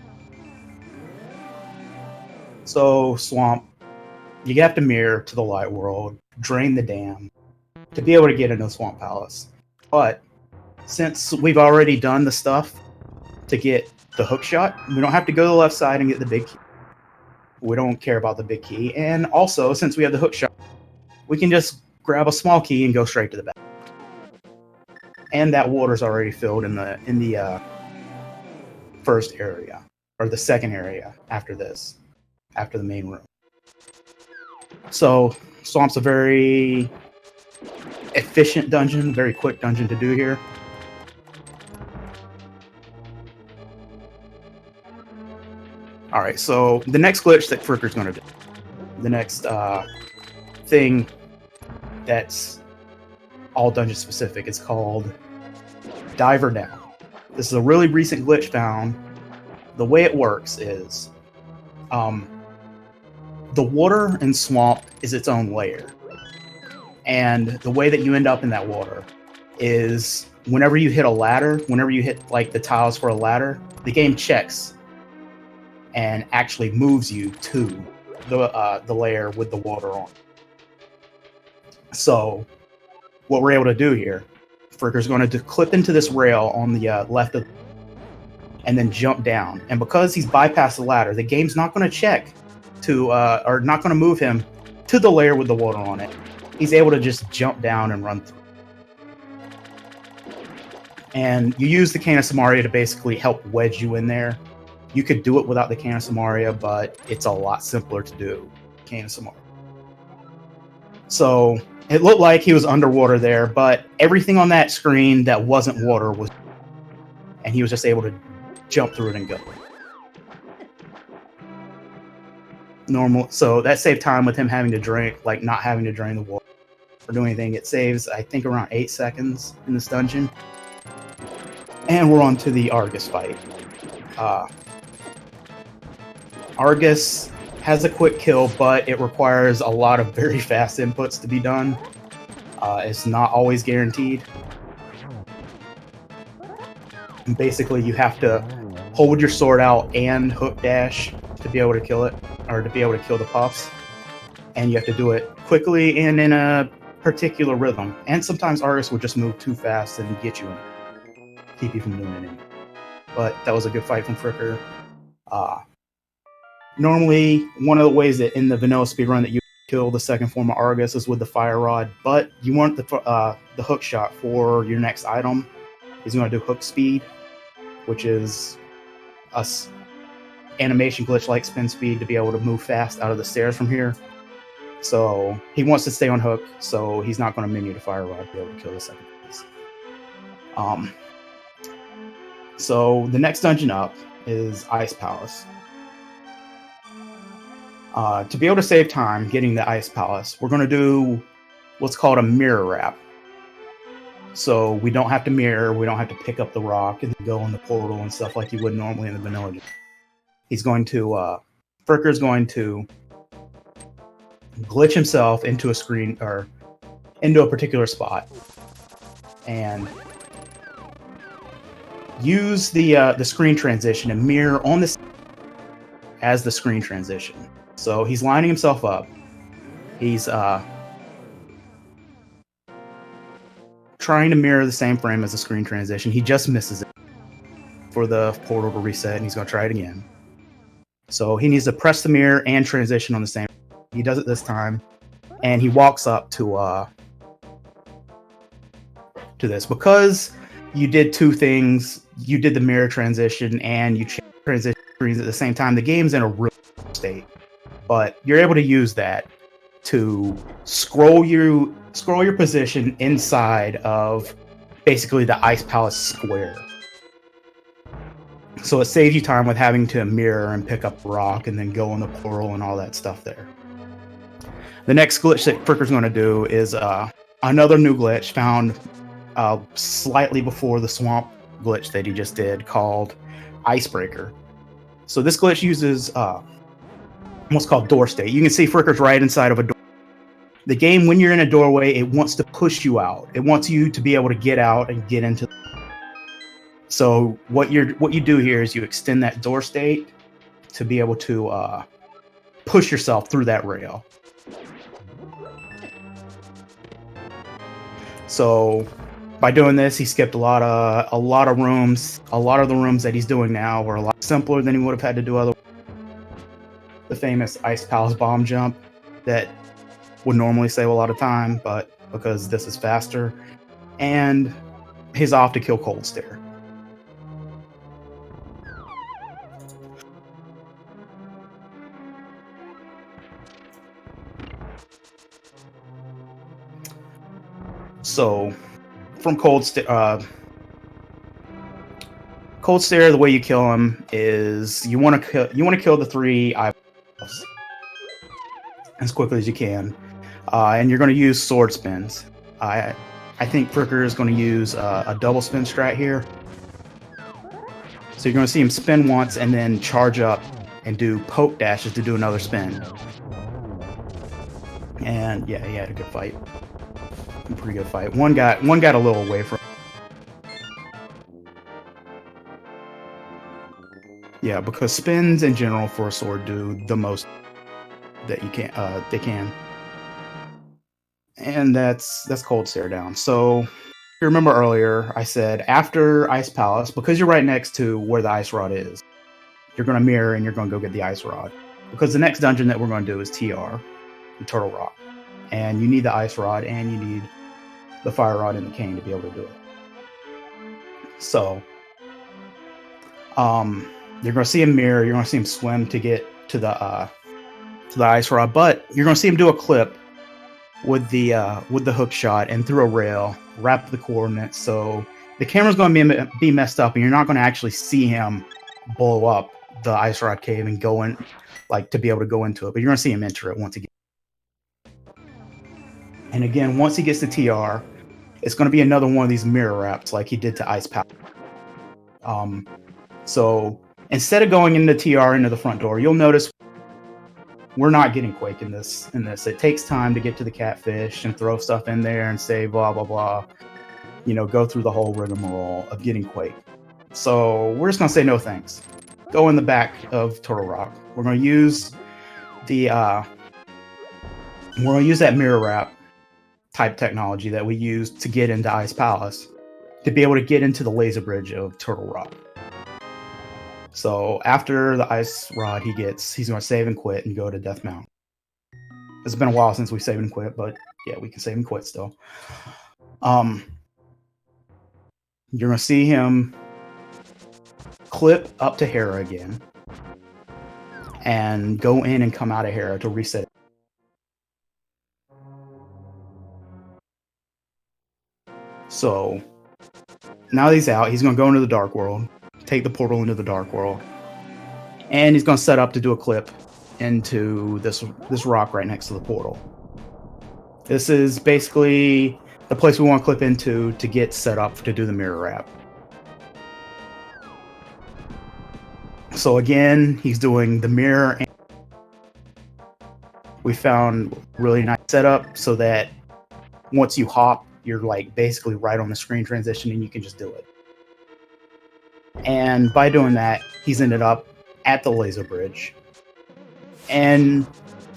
So swamp, you have to mirror to the light world, drain the dam to be able to get into the swamp palace. But since we've already done the stuff to get the hook shot, we don't have to go to the left side and get the big key. We don't care about the big key. And also, since we have the hook shot, we can just grab a small key and go straight to the back. And that water's already filled in the first area, or the second area after this, after the main room. So swamp's a very efficient dungeon, very quick dungeon to do here. All right, so the next glitch that Fricker's going to do, the next thing that's all dungeon specific, it's called Diver Down. This is a really recent glitch found. The way it works is the water in swamp is its own layer. And the way that you end up in that water is whenever you hit a ladder, whenever you hit like the tiles for a ladder, the game checks and actually moves you to the layer with the water on. So what we're able to do here, Fricker's going to clip into this rail on the left of, and then jump down. And because he's bypassed the ladder, the game's not going to check to, or not going to move him to the layer with the water on it. He's able to just jump down and run through. And you use the Cane of Samaria to basically help wedge you in there. You could do it without the Cane of Samaria, but it's a lot simpler to do. Cane of Samaria. So it looked like he was underwater there, but everything on that screen that wasn't water was, and he was just able to jump through it and go. Normal. So that saved time with him having to drink, like not having to drain the water or do anything. It saves, I think, around 8 seconds in this dungeon. And we're on to the Argus fight. Argus has a quick kill, but it requires a lot of very fast inputs to be done. It's not always guaranteed. And basically, you have to hold your sword out and hook dash to be able to kill it, or to be able to kill the puffs. And you have to do it quickly and in a particular rhythm. And sometimes Argus will just move too fast and get you in, keep you from doing it anymore. But that was a good fight from Fricker. Normally, one of the ways that in the vanilla speedrun that you kill the second form of Argus is with the fire rod, but you want the hook shot for your next item. Is you want to do hook speed, which is animation glitch like spin speed to be able to move fast out of the stairs from here. So he wants to stay on hook, so he's not going to menu to Fire Rod to be able to kill the second phase. So the next dungeon up is Ice Palace. To be able to save time getting the Ice Palace, we're going to do what's called a mirror wrap. So we don't have to mirror, we don't have to pick up the rock and go in the portal and stuff like you would normally in the vanilla game. He's going to, Fricker's going to glitch himself into a screen or into a particular spot and use the screen transition and mirror on this as the screen transition. So he's lining himself up. He's trying to mirror the same frame as the screen transition. He just misses it for the portal to reset, and he's going to try it again. So he needs to press the mirror and transition on the same. He does it this time, and he walks up to this. Because you did two things, you did the mirror transition and you transition screens at the same time. The game's in a real state, but you're able to use that to scroll your position inside of basically the Ice Palace square. So it saves you time with having to mirror and pick up rock and then go in the portal and all that stuff there. The next glitch that Fricker's going to do is another new glitch found slightly before the swamp glitch that he just did, called Icebreaker. So this glitch uses what's called door state. You can see Fricker's right inside of a door. The game, when you're in a doorway, it wants to push you out. It wants you to be able to get out and get into. So what you do here is you extend that door state to be able to push yourself through that rail. So by doing this, he skipped a lot of rooms. A lot of the rooms that he's doing now were a lot simpler than he would have had to do otherwise. The famous Ice Palace bomb jump that would normally save a lot of time, but because this is faster, and he's off to kill Cold Stare. So from Cold Stare, the way you kill him is you want to kill the three eyeballs as quickly as you can, and you're going to use sword spins. I think Fricker is going to use a double spin strat here. So you're going to see him spin once and then charge up and do poke dashes to do another spin. And yeah, he had a good fight. A pretty good fight. One got a little away from. Yeah, because spins in general for a sword do the most that you can. They can. And that's Cold Stare down. So if you remember earlier, I said after Ice Palace, because you're right next to where the Ice Rod is, you're going to mirror and you're going to go get the Ice Rod. Because the next dungeon that we're going to do is TR, Turtle Rock. And you need the Ice Rod and you need the Fire Rod and the cane to be able to do it. So you're going to see him mirror, you're going to see him swim to get to the Ice Rod, but you're going to see him do a clip with the hook shot and through a rail, wrap the coordinates. So the camera's going to be messed up, and you're not going to actually see him blow up the Ice Rod cave and go in, like to be able to go into it. But you're going to see him enter it once he gets. And again, once he gets to TR, it's going to be another one of these mirror wraps like he did to Ice Palace. So instead of going into TR into the front door, you'll notice we're not getting Quake in this. It takes time to get to the catfish and throw stuff in there and say blah, blah, blah. You know, go through the whole rigmarole of getting Quake. So we're just going to say no thanks. Go in the back of Turtle Rock. We're going to use that mirror wrap type technology that we used to get into Ice Palace to be able to get into the laser bridge of Turtle Rock. So after the Ice Rod he's going to save and quit and go to Death Mountain. It's been a while since we saved and quit, but yeah, we can save and quit still. You're going to see him clip up to Hera again. and go in and come out of here to reset it. So now that he's out, he's going to go into the Dark World, take the portal into the Dark World, and he's going to set up to do a clip into this rock right next to the portal. This is basically the place we want to clip into to get set up to do the mirror wrap. So again, he's doing the mirror. And we found really nice setup so that once you hop, you're like basically right on the screen transition and you can just do it. And by doing that, he's ended up at the laser bridge. And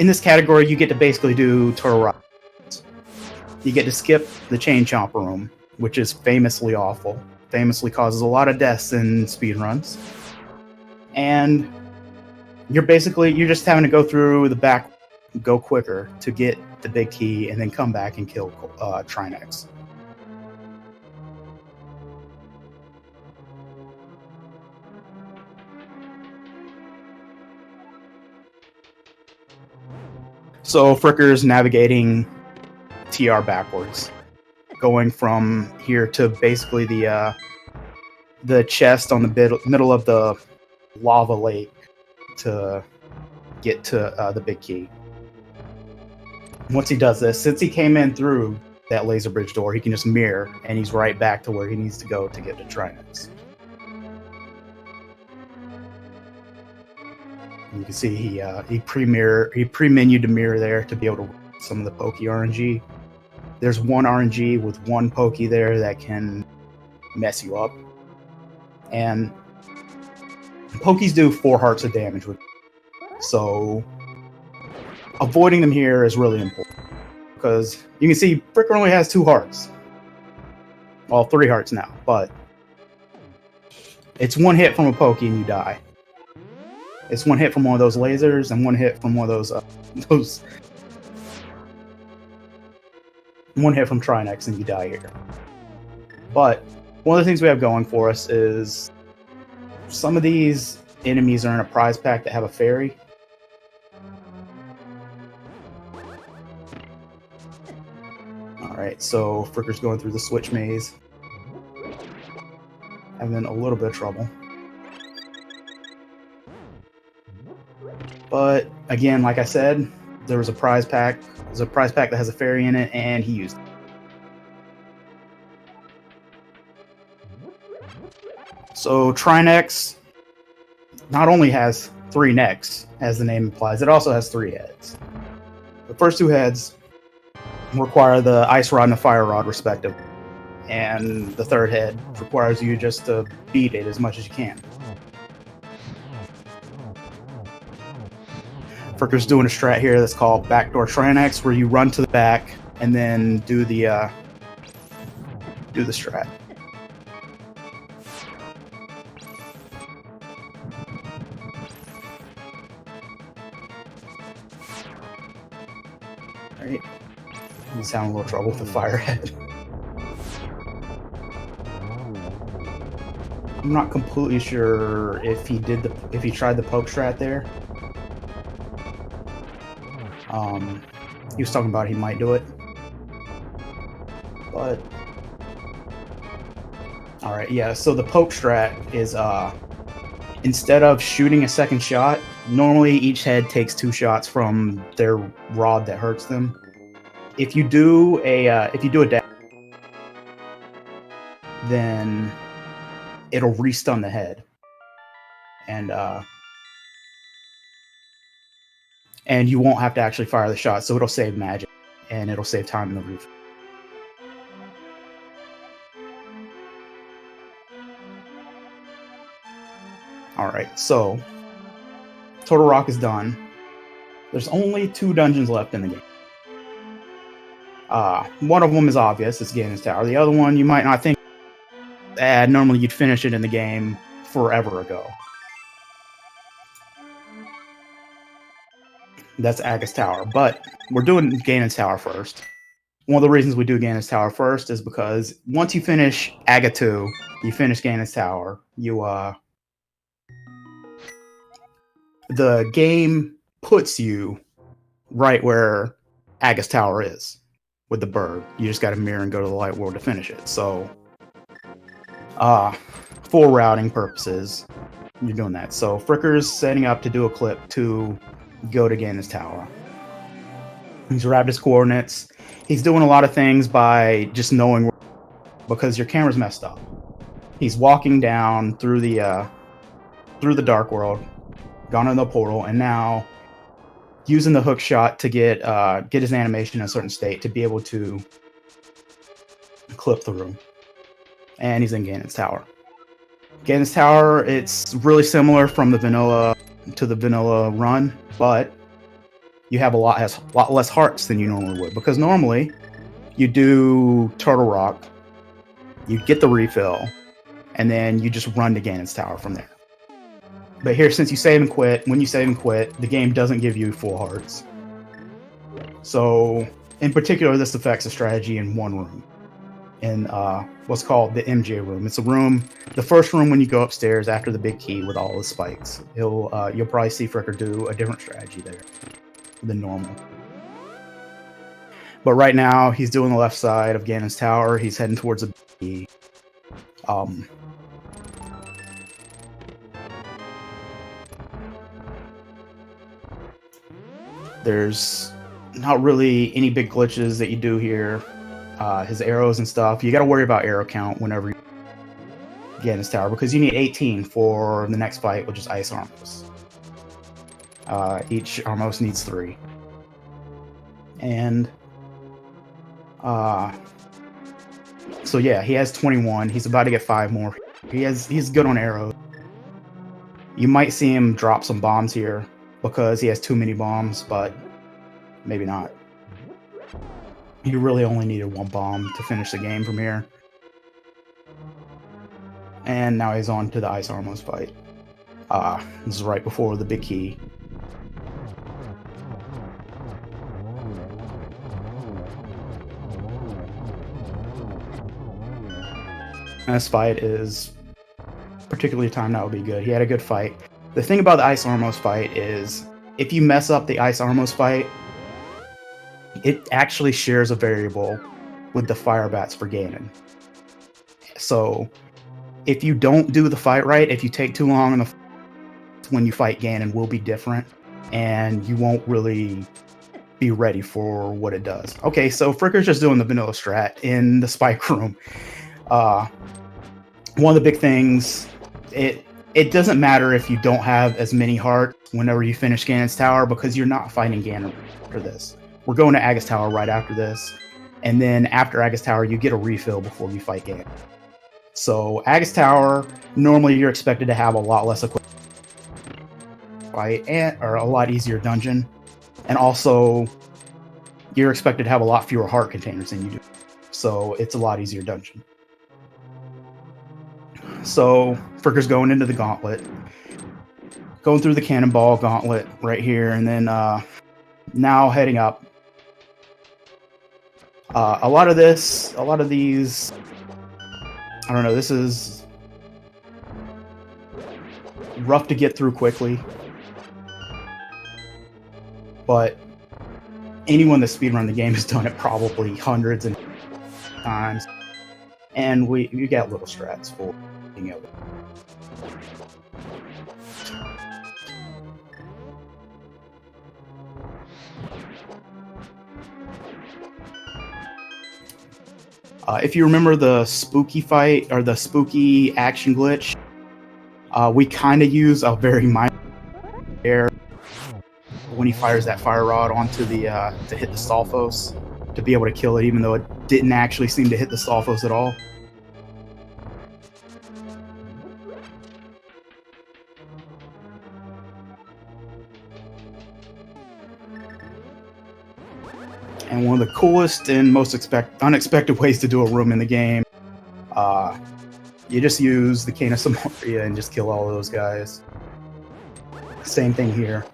in this category, you get to basically do turtle rock. You get to skip the chain chomper room, which is famously awful, famously causes a lot of deaths in speedruns. And you're just having to go through the back, go quicker to get the big key, and then come back and kill Trinex. So Fricker's navigating TR backwards, going from here to basically the chest on the middle of the lava lake to get to the big key. Once he does this, since he came in through that laser bridge door, he can just mirror, and he's right back to where he needs to go to get to Trinex. You can see he pre-menued the mirror there to be able to work some of the pokey RNG. There's one RNG with one pokey there that can mess you up, and pokies do 4 hearts of damage with, so avoiding them here is really important, because you can see Fricker only has 2 hearts. Well, 3 hearts now, but it's 1 hit from a pokey and you die. It's 1 hit from one of those lasers and 1 hit from one of those 1 hit from Trinex and you die here. But one of the things we have going for us is some of these enemies are in a prize pack that have a fairy. Alright, so Fricker's going through the switch maze. Having a little bit of trouble. But again, like I said, there was a prize pack. There's a prize pack that has a fairy in it, and he used it. So Trinex not only has 3 necks, as the name implies, it also has 3 heads. The first 2 heads require the ice rod and the fire rod, respectively, and the 3rd head requires you just to beat it as much as you can. Fricker's doing a strat here that's called backdoor Trinex, where you run to the back and then do the strat. Alright. He's having a little trouble with the fire head. I'm not completely sure if he tried the poke strat there. He was talking about he might do it, but all right, yeah. So the poke strat is instead of shooting a second shot, normally each head takes 2 shots from their rod that hurts them. If you do a dash, then it'll restun the head, and you won't have to actually fire the shot, so it'll save magic, and it'll save time in the roof. Alright, so Total Rock is done. There's only 2 dungeons left in the game. One of them is obvious, it's Ganon's Tower. The other one you might not think, normally you'd finish it in the game forever ago. That's Aga's Tower, but we're doing Ganon's Tower first. One of the reasons we do Ganon's Tower first is because once you finish Aga 2, you finish Ganon's Tower, the game puts you right where Agus Tower is with the bird. You just got to mirror and go to the light world to finish it. So, for routing purposes, you're doing that. So Fricker's setting up to do a clip to go to Ganon's Tower. He's grabbed his coordinates. He's doing a lot of things by just knowing where, because your camera's messed up. He's walking down through the dark world, gone in the portal, and now using the hook shot to get his animation in a certain state to be able to clip the room. And he's in Ganon's Tower. Ganon's Tower, it's really similar from the vanilla to the vanilla run, but you have a lot less hearts than you normally would, because normally you do Turtle Rock, you get the refill, and then you just run to Ganon's Tower from there. But here, since you save and quit, when you save and quit, the game doesn't give you full hearts. So, in particular, this affects the strategy in one room, in what's called the MJ room. It's a room, the first room when you go upstairs after the big key with all the spikes. You'll probably see Fricker do a different strategy there than normal. But right now, he's doing the left side of Ganon's Tower. He's heading towards the key. There's not really any big glitches that you do here. His arrows and stuff. You got to worry about arrow count whenever you get in his tower, because you need 18 for the next fight, which is Ice Armos. Each Armos needs 3. And so yeah, he has 21. He's about to get 5 more. He's good on arrows. You might see him drop some bombs here because he has too many bombs, but maybe not. He really only needed 1 bomb to finish the game from here. And now he's on to the Ice Armos fight. This is right before the big key. And this fight is particularly timed out would be good. He had a good fight. The thing about the Ice Armos fight is, if you mess up the Ice Armos fight, it actually shares a variable with the Fire Bats for Ganon. So, if you don't do the fight right, if you take too long when you fight Ganon, will be different, and you won't really be ready for what it does. Okay, so Fricker's just doing the vanilla strat in the spike room. One of the big things, it doesn't matter if you don't have as many hearts whenever you finish Ganon's Tower, because you're not fighting Ganon for this. We're going to Agus Tower right after this, and then after Agus Tower, you get a refill before you fight Ganon. So Agus Tower, normally you're expected to have a lot less equipment fight, or a lot easier dungeon, and also you're expected to have a lot fewer heart containers than you do. So it's a lot easier dungeon. So Fricker's going into the gauntlet, going through the cannonball gauntlet right here, and then now heading up. A lot of these, I don't know, this is rough to get through quickly, but anyone that speedrun the game has done it probably hundreds of times, and you get little strats for being able to. If you remember the spooky fight, or the spooky action glitch, we kind of use a very minor air when he fires that fire rod onto the to hit the Stalfos, to be able to kill it, even though it didn't actually seem to hit the Stalfos at all. And one of the coolest and most unexpected ways to do a room in the game, you just use the Cane of Samoria and just kill all of those guys. Same thing here.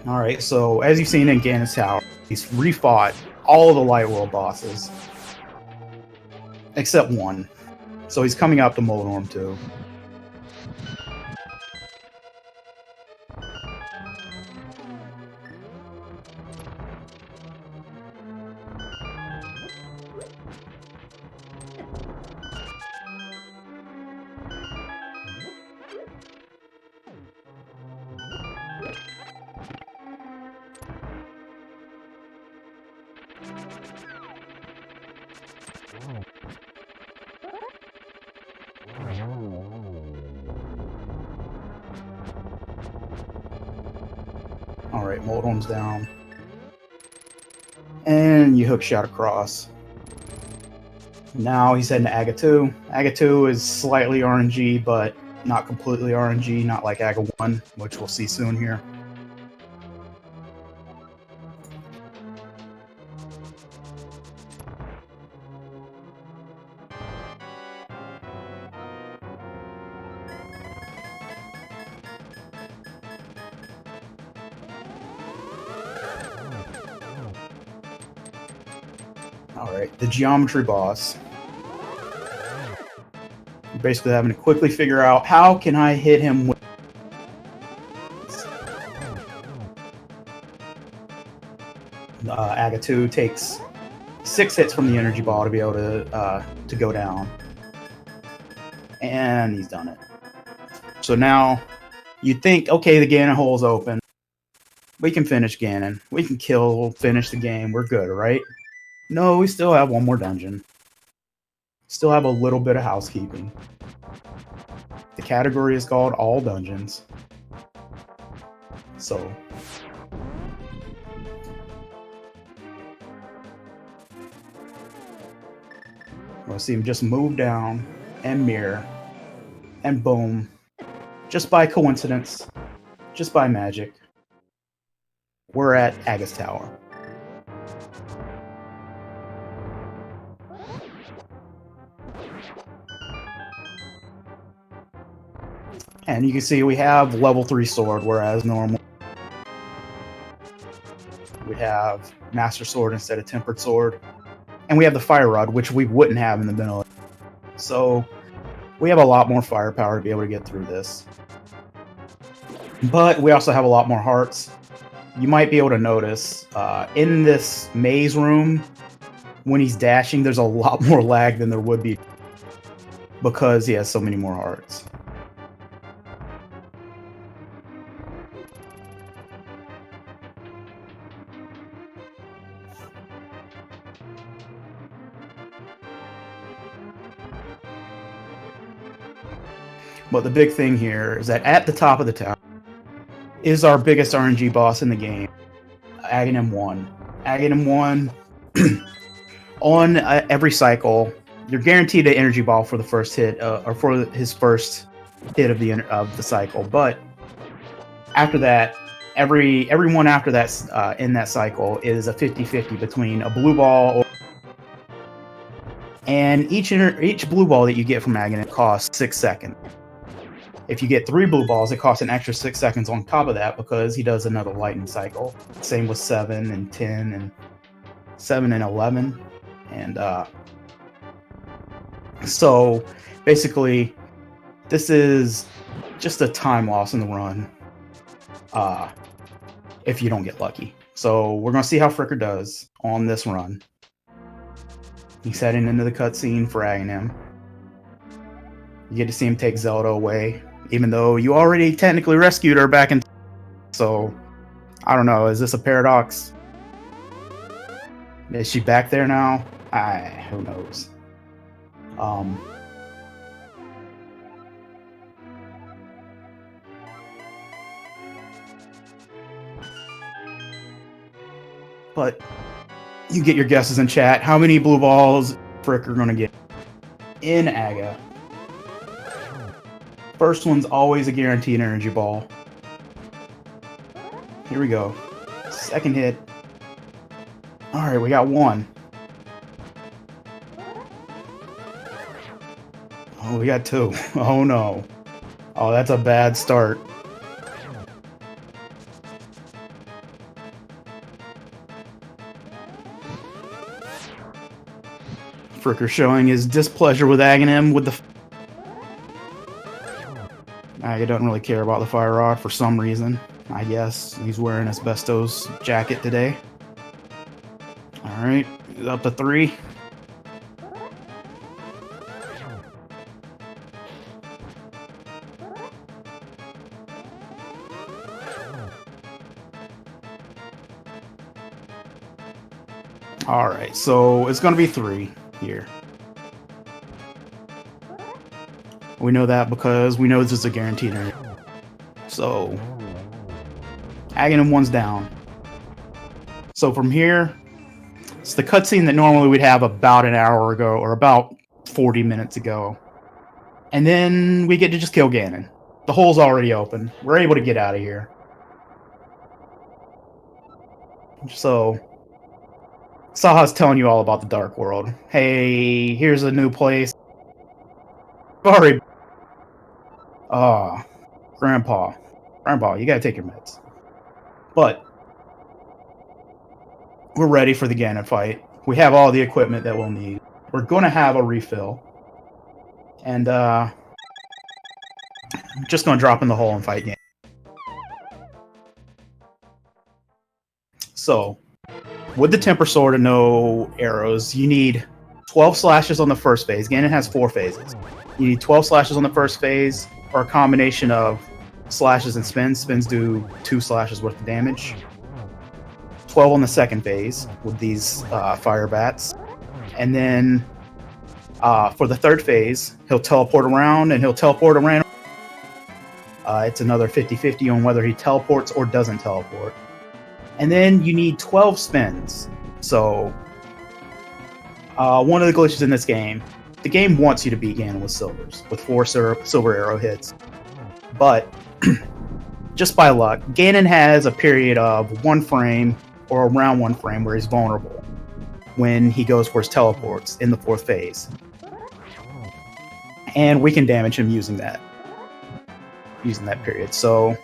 All right, so as you've seen in Ganon's Tower, he's refought all the Light World bosses, except one. So he's coming out to Moldorm too. All right, Moldorm's down. And you hook shot across. Now he's heading to Aga 2. Aga 2 is slightly RNG, but not completely RNG, not like Aga 1, which we'll see soon here. Alright, the geometry boss. You're basically having to quickly figure out how can I hit him with Aga 2 takes 6 hits from the energy ball to be able to go down. And he's done it. So now you'd think, okay, the Ganon hole's open. We can finish Ganon. We can finish the game. We're good, right? No, we still have one more dungeon. Still have a little bit of housekeeping. The category is called All Dungeons. So we'll see him just move down and mirror, and boom, just by coincidence, just by magic, we're at Aga's Tower. And you can see we have level 3 sword, whereas normal we have Master Sword instead of Tempered Sword. And we have the Fire Rod, which we wouldn't have in the vanilla. So we have a lot more firepower to be able to get through this. But we also have a lot more hearts. You might be able to notice in this maze room, when he's dashing, there's a lot more lag than there would be because he has so many more hearts. But the big thing here is that at the top of the tower is our biggest RNG boss in the game, Aghanim 1. Aghanim 1, on every cycle, you're guaranteed an energy ball for the first hit, or for his first hit of the cycle. But after that, everyone after that in that cycle is a 50-50 between a blue ball and each blue ball that you get from Aghanim costs 6 seconds. If you get 3 blue balls, it costs an extra 6 seconds on top of that because he does another lightning cycle. Same with 7 and 10 and 7 and 11. And so basically, this is just a time loss in the run if you don't get lucky. So we're going to see how Fricker does on this run. He's heading into the cutscene for Aghanim. You get to see him take Zelda away, even though you already technically rescued her back in. So, I don't know. Is this a paradox? Is she back there now? Who knows? But you get your guesses in chat. How many blue balls Fricker gonna get in Aga? First one's always a guaranteed energy ball. Here we go. Second hit. Alright, we got 1. Oh, we got 2. Oh no. Oh, that's a bad start. Fricker showing his displeasure with Aghanim with the... Aga doesn't really care about the fire rod for some reason, I guess. He's wearing asbestos jacket today. Alright, he's up to 3. Alright, so it's going to be 3 here. We know that because we know this is a guaranteed area. So, Aghanim 1's down. So from here, it's the cutscene that normally we'd have about an hour ago, or about 40 minutes ago. And then we get to just kill Ganon. The hole's already open. We're able to get out of here. So, Saha's telling you all about the Dark World. Hey, here's a new place. Sorry. Grandpa, you gotta take your meds. But we're ready for the Ganon fight. We have all the equipment that we'll need. We're gonna have a refill. And I'm just gonna drop in the hole and fight Ganon. So, with the Temper Sword and no arrows, you need 12 slashes on the first phase. Ganon has 4 phases. You need 12 slashes on the first phase, or a combination of slashes and spins. Spins do 2 slashes worth of damage. 12 on the second phase with these fire bats. And then for the third phase, he'll teleport around, and he'll teleport around. It's another 50-50 on whether he teleports or doesn't teleport. And then you need 12 spins. So one of the glitches in this game, the game wants you to beat Ganon with silvers, with 4 silver arrow hits. But, just by luck, Ganon has a period of 1 frame, or around 1 frame, where he's vulnerable when he goes for his teleports in the 4th phase. And we can damage him using that period. So,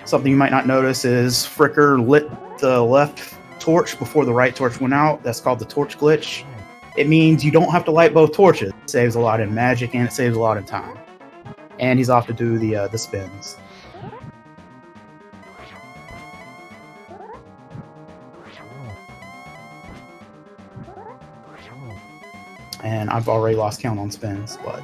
something you might not notice is Fricker lit the left torch before the right torch went out. That's called the torch glitch. It means you don't have to light both torches. It saves a lot in magic, and it saves a lot in time. And he's off to do the spins. And I've already lost count on spins, but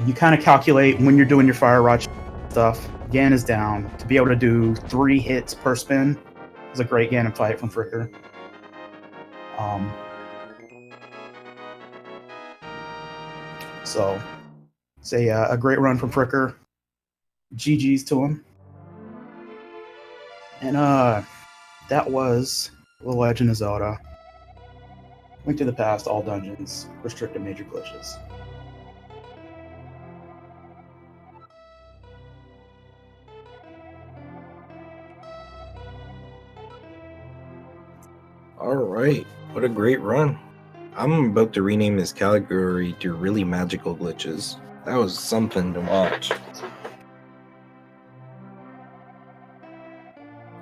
you kind of calculate when you're doing your fire rod stuff. Ganon is down. To be able to do 3 hits per spin is a great Ganon fight from Fricker. So it's a great run from Fricker. GG's to him. And that was The Legend of Zelda: Link to the Past, all dungeons, restricted major glitches. Alright, what a great run. I'm about to rename this category to really magical glitches. That was something to watch.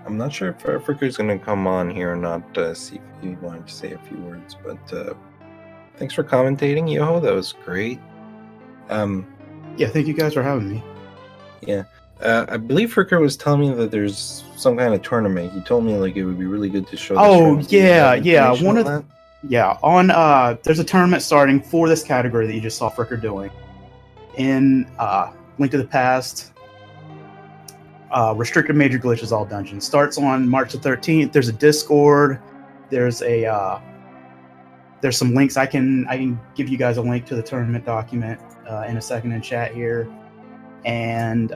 I'm not sure if Fricker's going to come on here or not, see if he wanted to say a few words, but thanks for commentating, Yoho. That was great. Yeah, thank you guys for having me. Yeah. I believe Fricker was telling me that there's some kind of tournament. He told me like it would be really good to show. Oh yeah. One of the, there's a tournament starting for this category that you just saw Fricker doing in Link to the Past. Restricted major glitches, all dungeons. Starts on March the 13th. There's a Discord. There's some links. I can give you guys a link to the tournament document in a second in chat here. And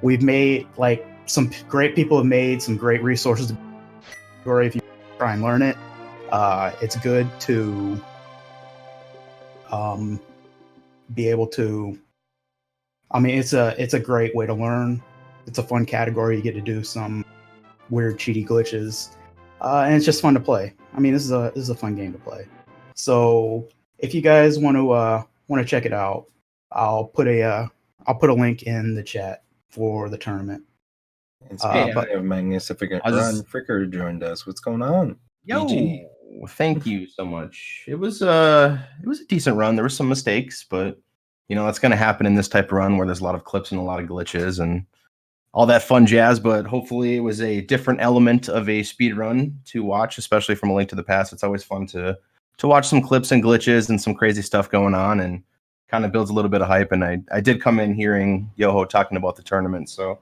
we've made, like, some great people have made some great resources if you try and learn it. It's good to be able to, I mean, it's a great way to learn. It's a fun category. You get to do some weird cheaty glitches, and it's just fun to play. I mean, this is a fun game to play. So if you guys want to check it out, I'll put a link in the chat for the tournament. And speaking but of magnificent I was run, just- Fricker joined us. What's going on? Yo, BG? thank you so much. It was a decent run. There were some mistakes, but that's going to happen in this type of run where there's a lot of clips and a lot of glitches and all that fun jazz. But hopefully, it was a different element of a speed run to watch, especially from A Link to the Past. It's always fun to watch some clips and glitches and some crazy stuff going on, and kind of builds a little bit of hype. And I did come in hearing Yoho talking about the tournament, so.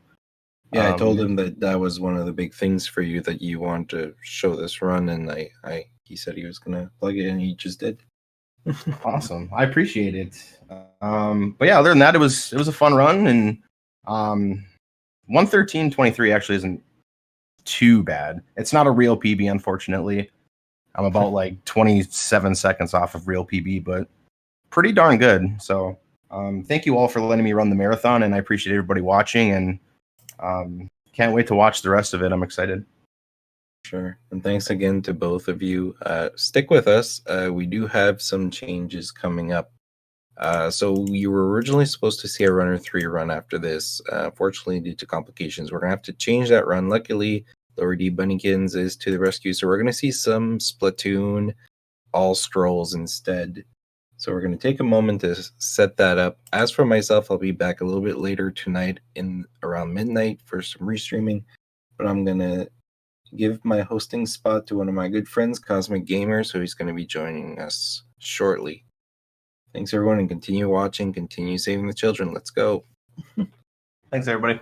Yeah, I told him that was one of the big things for you, that you wanted to show this run, and he said he was gonna plug it, and he just did. Awesome. I appreciate it. But yeah, other than that, it was a fun run, and 113.23 actually isn't too bad. It's not a real PB, unfortunately. I'm about like 27 seconds off of real PB, but pretty darn good. So thank you all for letting me run the marathon, and I appreciate everybody watching, and can't wait to watch the rest of it. I'm excited. Sure. And thanks again to both of you. Stick with us. We do have some changes coming up. So you were originally supposed to see a Runner 3 run after this. Fortunately, due to complications, we're going to have to change that run. Luckily, Lower D Bunnykins is to the rescue. So we're going to see some Splatoon all scrolls instead. So we're going to take a moment to set that up. As for myself, I'll be back a little bit later tonight in around midnight for some restreaming. But I'm going to give my hosting spot to one of my good friends, Cosmic Gamer, so he's going to be joining us shortly. Thanks, everyone, and continue watching, continue saving the children. Let's go. Thanks, everybody.